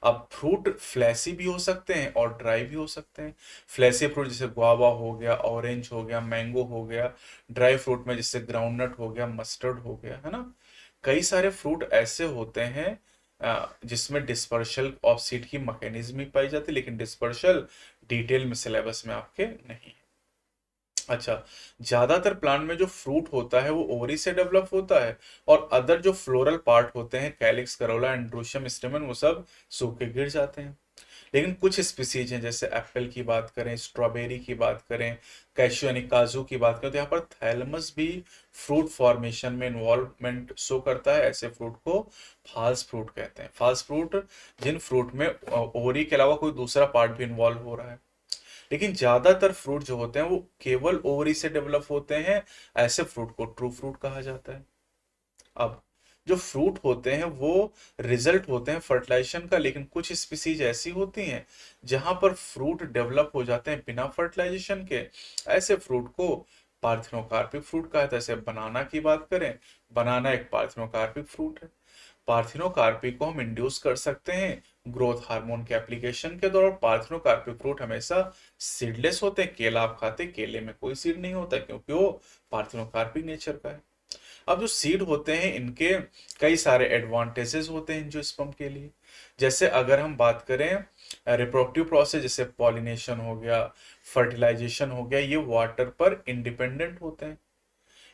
अब फ्रूट फ्लैसी भी हो सकते हैं और ड्राई भी हो सकते हैं। फ्लैसी फ्रूट जैसे गुआवा हो गया, ऑरेंज हो गया, मैंगो हो गया। ड्राई फ्रूट में जैसे ग्राउंडनट हो गया, मस्टर्ड हो गया, है ना। कई सारे फ्रूट ऐसे होते हैं जिसमें डिस्पर्शल ऑफ सीड की मैकेनिज्म भी पाई जाती है, लेकिन डिस्पर्शल डिटेल में सिलेबस में आपके नहीं। अच्छा, ज्यादातर प्लांट में जो फ्रूट होता है वो ओवरी से डेवलप होता है, और अदर जो फ्लोरल पार्ट होते हैं, कैलिक्स, करोला, एंड्रोशियम, स्टेमन, वो सब सूख के गिर जाते हैं। लेकिन कुछ स्पीसीज हैं, जैसे एप्पल की बात करें, स्ट्रॉबेरी की बात करें, कैशू यानी काजू की बात करें, तो यहाँ पर थैलमस भी फ्रूट फॉर्मेशन में इन्वॉल्वमेंट शो करता है। ऐसे फ्रूट को फाल्स फ्रूट कहते हैं। फाल्स फ्रूट जिन फ्रूट में ओवरी के अलावा कोई दूसरा पार्ट भी इन्वॉल्व हो रहा है। लेकिन ज्यादातर फ्रूट जो होते हैं वो केवल ओवरी से डेवलप होते हैं, ऐसे फ्रूट को ट्रू फ्रूट कहा जाता है। अब जो फ्रूट होते हैं वो रिजल्ट होते हैं फर्टिलाइजेशन का, लेकिन कुछ स्पीसीज ऐसी होती हैं जहां पर फ्रूट डेवलप हो जाते हैं बिना फर्टिलाइजेशन के। ऐसे फ्रूट को पार्थिनोकार्पिक फ्रूट कहा जाता है। जैसे बनाना की बात करें, बनाना एक पार्थिनोकार्पिक फ्रूट है। पार्थिनोकार्पिक को हम इंड्यूस कर सकते हैं ग्रोथ हार्मोन के एप्लीकेशन के दौरान। पार्थिनोकार्पिक फ्रूट हमेशा सीडलेस होते हैं। केला आप खाते, केले में कोई सीड नहीं होता, क्योंकि वो पार्थिनोकार्पिक नेचर का है। अब जो सीड होते हैं इनके कई सारे एडवांटेजेस होते हैं एंजियोस्पर्म के लिए। जैसे अगर हम बात करें रिप्रोडक्टिव प्रोसेस, जैसे पॉलिनेशन हो गया, फर्टिलाइजेशन हो गया, ये वाटर पर इंडिपेंडेंट होते हैं।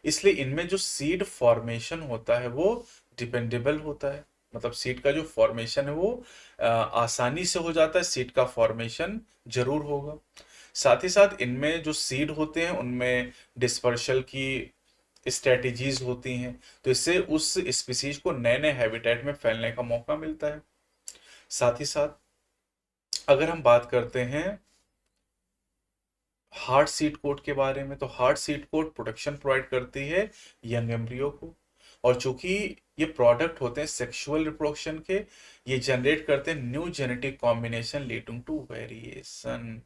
इसलिए इनमें जो सीड फॉर्मेशन होता है वो डिपेंडेबल होता है। मतलब सीड का जो फॉर्मेशन है वो आसानी से हो जाता है, सीड का फॉर्मेशन जरूर होगा। साथ ही साथ इनमें जो सीड होते हैं उनमें डिस्पर्शल की स्ट्रेटेजीज होती हैं, तो इससे उस स्पीसीज को नए नए हैबिटेट में फैलने का मौका मिलता है। साथ ही साथ अगर हम बात करते हैं हार्ड सीड कोट के बारे में, तो hard seed coat protection provide करती है यंग एम्ब्रियो को। और चूंकि ये प्रोडक्ट होते हैं सेक्सुअल रिप्रोडक्शन के, ये जनरेट करते हैं new genetic combination leading to variation.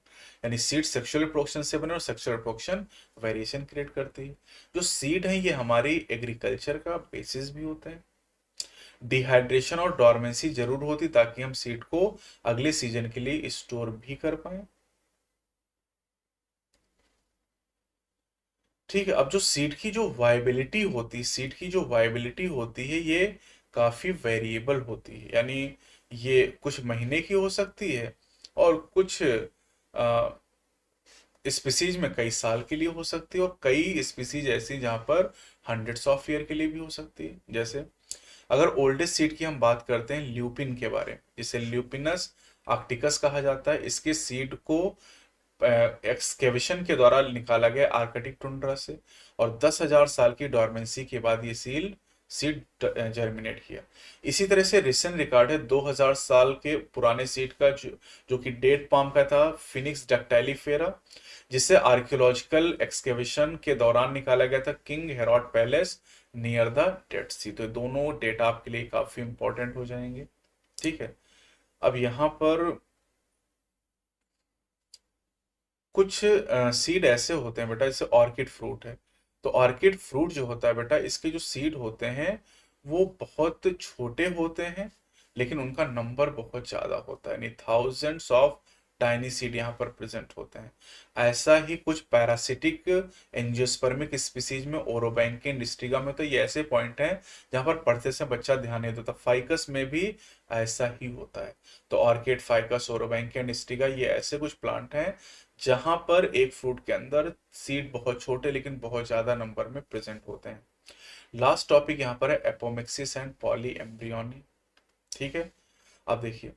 यानी सीड सेक्सुअल रिप्रोडक्शन से बने और सेक्सुअल रिप्रोडक्शन वेरिएशन क्रिएट करती है। जो सीड है ये हमारी एग्रीकल्चर का बेसिस भी होता है। डिहाइड्रेशन और डोरमेंसी जरूर होती ताकि हम सीड को अगले सीजन के लिए स्टोर भी कर पाए। ठीक है। अब जो सीड की जो वायबिलिटी होती, सीड की जो वायबिलिटी होती है ये काफी वेरिएबल होती है। यानी ये कुछ महीने की हो सकती है और कुछ स्पीसीज में कई साल के लिए हो सकती है, और कई स्पीसीज ऐसी जहां पर हंड्रेड्स ऑफ ईयर के लिए भी हो सकती है। जैसे अगर ओल्डेस्ट सीड की हम बात करते हैं ल्यूपिन के बारे में, जिसे ल्यूपिनस आर्क्टिकस कहा जाता है, इसके सीड को एक्सकेवेशन के द्वारा निकाला गया आर्कटिक टुंड्रा से, और 10,000 साल की डॉर्मेंसी के बाद ये सीड जर्मिनेट किया। इसी तरह से रिसेंट रिकॉर्ड है 2000 साल के पुराने सीड का, जो कि डेट पाम का था, फिनिक्स डक्टाइलीफेरा, जिसे आर्कियोलॉजिकल एक्सकेवेशन के दौरान निकाला गया था King Herod palace near the Dead Sea. तो दोनों डेटा आपके लिए काफी इंपॉर्टेंट हो जाएंगे। ठीक है, अब यहाँ पर कुछ सीड ऐसे होते हैं बेटा, जैसे ऑर्किड फ्रूट है। तो ऑर्किड फ्रूट जो होता है बेटा, इसके जो सीड होते हैं वो बहुत छोटे होते हैं, लेकिन उनका नंबर बहुत ज्यादा होता है, यानी थाउजेंड्स ऑफ टाइनी सीड यहाँ पर प्रेजेंट होते हैं। ऐसा ही कुछ पैरासिटिक एंजियोस्पर्मिक स्पीसीज में, ओरोबैंकिन डिस्ट्रिगा में, तो ये ऐसे पॉइंट हैं जहाँ पर पढ़ते से बच्चा ध्यान नहीं देता। फाइकस में भी ऐसा ही होता है। तो ऑर्किड, फाइकस, ओरोबैंकिन डिस्ट्रिगा, ये ऐसे कुछ प्लांट हैं जहां पर एक फ्रूट के अंदर सीड बहुत छोटे लेकिन बहुत ज्यादा नंबर में प्रेजेंट होते हैं। लास्ट टॉपिक यहाँ पर है एपोमिक्सिस एंड पॉली एम्ब्रियोनी। ठीक है, अब देखिए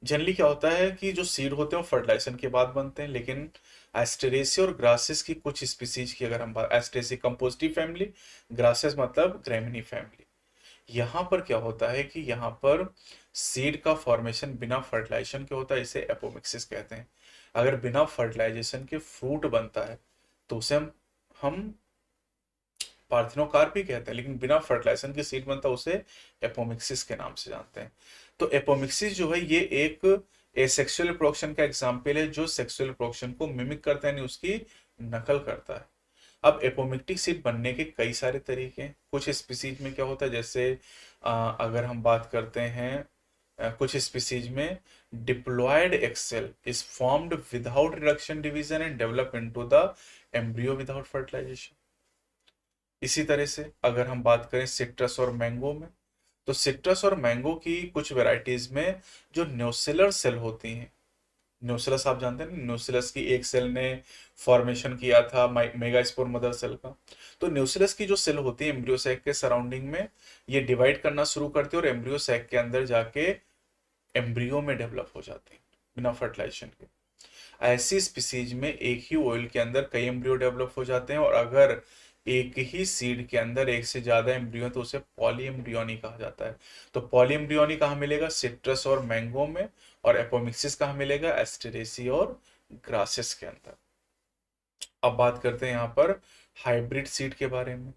जनरली क्या होता है कि जो सीड होते हैं वो फर्टिलाइजेशन के बाद बनते हैं, लेकिन एस्टेरेसी और ग्रासेस की कुछ स्पीसीज की अगर हम बात, एस्टेरेसी कंपोजिटिव फैमिली, ग्रासेस मतलब ग्रेमिनी फैमिली, यहाँ पर क्या होता है कि यहाँ पर सीड का फॉर्मेशन बिना फर्टिलाइजेशन के होता है, इसे एपोमिक्सिस कहते हैं। अगर बिना फर्टिलाइजेशन के फ्रूट बनता है तो उसे हम पार्थिनोकार्प भी कहते हैं, लेकिन बिना फर्टिलाइजेशन के सीड बनता है उसे एपोमिक्सिस के नाम से जानते हैं। तो एपोमिक्सिस जो है ये एक एसेक्सुअल रिप्रोडक्शन का एग्जाम्पल है, जो सेक्सुअल रिप्रोडक्शन को मिमिक करता है, यानी उसकी नकल करता है। अब एपोमिक्टिक सीड बनने के कई सारे तरीके हैं। कुछ स्पीसीज में क्या होता है, जैसे अगर हम बात करते हैं कुछ स्पीसीज में diploid egg cell is formed without reduction division and develop into the embryo without fertilization. इसी तरह से अगर हम बात करें सिट्रस और मैंगो में, तो सिट्रस और मैंगो की कुछ वेराइटीज में जो न्यूसेलर सेल होती हैं, न्यूसेलस आप जानते हैं, न्यूसेलस की एक सेल ने फॉर्मेशन किया था मेगास्पोर मदर सेल का। तो न्यूसेलस की जो सेल होती है एम्ब्रियो सैक के सराउंडिंग में, ये डिवाइड करना शुरू करती है और एम्ब्रियो सैक के अंदर जाके एम्ब्रियो में डेवलप हो जाती है बिना फर्टिलाइजेशन के। ऐसी स्पीसीज में एक ही ऑयल के अंदर कई एम्ब्रियो डेवलप हो जाते हैं, और अगर एक ही सीड के अंदर एक से ज्यादा एम्ब्रियो तो उसे पॉली एम्ब्रियोनी कहा जाता है। तो पॉली एम्ब्रियोनी कहाँ मिलेगा, सिट्रस और मैंगो में, और एपोमिक्सिस कहाँ मिलेगा, एस्टेरेसी और ग्रासेस के अंदर। अब बात करते हैं यहाँ पर हाइब्रिड सीड के बारे में।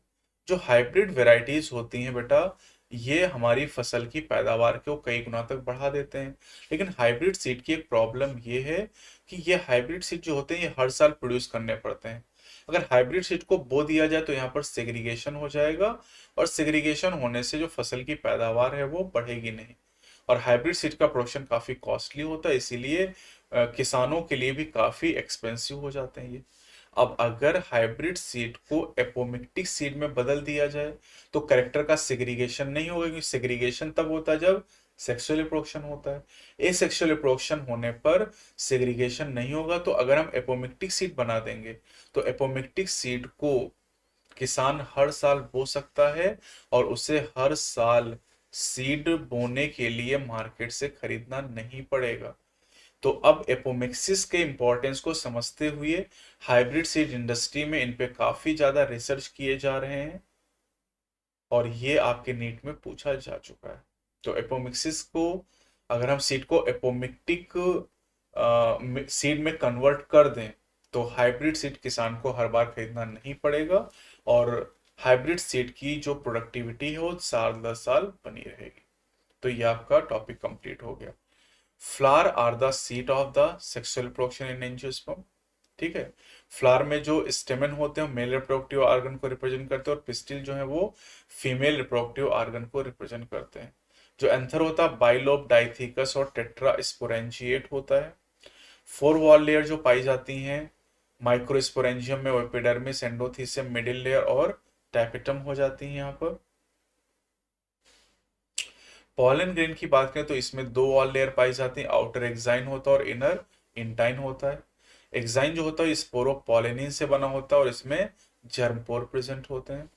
जो हाइब्रिड वेराइटीज होती हैं बेटा, ये हमारी फसल की पैदावार को कई गुना तक बढ़ा देते हैं। लेकिन हाइब्रिड सीड की एक प्रॉब्लम ये है कि ये हाइब्रिड सीड जो होते हैं ये हर साल प्रोड्यूस करने पड़ते हैं। अगर हाइब्रिड सीड को बो दिया जाए तो यहाँ पर सेग्रीगेशन हो जाएगा, और सेग्रीगेशन होने से जो फसल की पैदावार है वो बढ़ेगी नहीं। और हाइब्रिड सीड का प्रोडक्शन काफी कॉस्टली होता है, इसीलिए किसानों के लिए भी काफी एक्सपेंसिव हो जाते हैं ये। अब अगर हाइब्रिड सीड को एपोमिक्टिक सीड में बदल दिया जाए तो कैरेक्टर का सेग्रीगेशन नहीं होगा, क्योंकि सेग्रीगेशन तब होता है जब सेक्सुअल रिप्रोडक्शन होता है। एसेक्सुअल रिप्रोडक्शन होने पर सेग्रीगेशन नहीं होगा। तो अगर हम एपोमिक्टिक सीड बना देंगे तो एपोमिक्टिक सीड को किसान हर साल बो सकता है, और उसे हर साल सीड बोने के लिए मार्केट से खरीदना नहीं पड़ेगा। तो अब एपोमिक्सिस के इंपॉर्टेंस को समझते हुए हाइब्रिड सीड इंडस्ट्री में इन पे काफी ज्यादा रिसर्च किए जा रहे हैं, और ये आपके नीट में पूछा जा चुका है। तो एपोमिक्सिस को अगर हम सीड को एपोमिक्टिक सीड में कन्वर्ट कर दें तो हाइब्रिड सीड किसान को हर बार खरीदना नहीं पड़ेगा, और हाइब्रिड सीड की जो प्रोडक्टिविटी है वो साल दर साल बनी रहेगी। तो ये आपका टॉपिक कंप्लीट हो गया। Flower are the seat of the sexual reproduction in angiosperm. ठीक है, फ्लावर में जो स्टेमन होते हैं मेल रिप्रोडक्टिव ऑर्गन को रिप्रेजेंट करते हैं, और पिस्टिल जो है वो फीमेल रिप्रोडक्टिव ऑर्गन को रिप्रेजेंट करते हैं। जो एंथर होता है बाइलोब डाइथिकस और टेट्रा स्पोरेंजिएट होता है। 4 वॉल लेयर जो पाई जाती हैं माइक्रोस्पोरेंजियम में, एपिडर्मिस, एंडोथीसियम, मिडिल लेयर और टैपिटम हो जाती है यहाँ पर। पॉलन ग्रेन की बात करें तो इसमें 2 वॉल लेयर पाई जाती है, आउटर एक्साइन होता है और इनर इंटाइन होता है। एक्साइन जो होता है स्पोरोपोलेनिन से बना होता है और इसमें जर्मपोर प्रेजेंट होते हैं।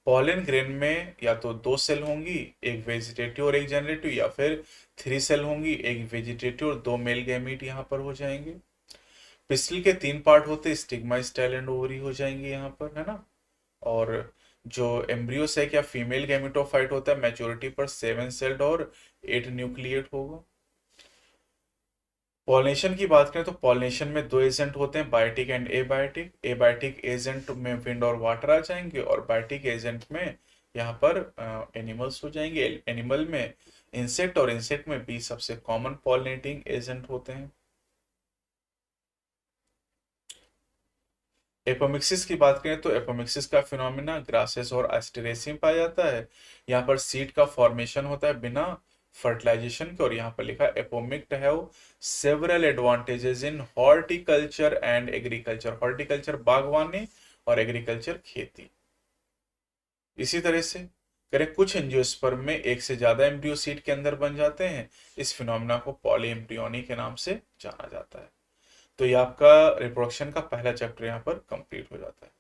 पॉलन ग्रेन में या तो 2 सेल होंगी, एक वेजिटेटिव और एक जनरेटिव, या फिर 3 सेल होंगी, एक वेजिटेटिव और 2 मेल गैमीट यहाँ पर हो जाएंगे। पिस्टिल के 3 पार्ट होते, स्टिग्मा, स्टाइल एंड ओवरी हो जाएंगे यहाँ पर, है ना। और जो एम्ब्रियो सेक या फीमेल गैमेटोफाइट होता है मैच्योरिटी पर 7 सेल्ड और 8 न्यूक्लिएट होगा। पॉलिनेशन की बात करें तो पॉलिनेशन में 2 एजेंट होते हैं, biotic and abiotic. Abiotic agent में विंड और वाटर आ जाएंगे और बायोटिक एजेंट में यहाँ पर एनिमल्स हो जाएंगे। एनिमल में इंसेक्ट और इंसेक्ट में बी सबसे कॉमन पॉलिनेटिंग एजेंट होते हैं। एपोमिक्सिस की बात करें तो एपोमिक्सिस का फिनोमिना ग्रासेस और एस्टेरेसी में पाया जाता है। यहाँ पर सीड का फॉर्मेशन होता है बिना फर्टिलाइजेशन के, और यहाँ पर लिखा है apomicts have several advantages in horticulture and agriculture. Horticulture बागवानी और एग्रीकल्चर खेती। इसी तरह से करें कुछ एंजियोस्पर्म में एक से ज्यादा एम्ब्रियो सीड के अंदर बन जाते हैं। इस फिनोमिना को पॉली एम्ब्रियोनी के नाम से जाना जाता है। तो ये आपका रिप्रोडक्शन का पहला चैप्टर यहाँ पर कंप्लीट हो जाता है।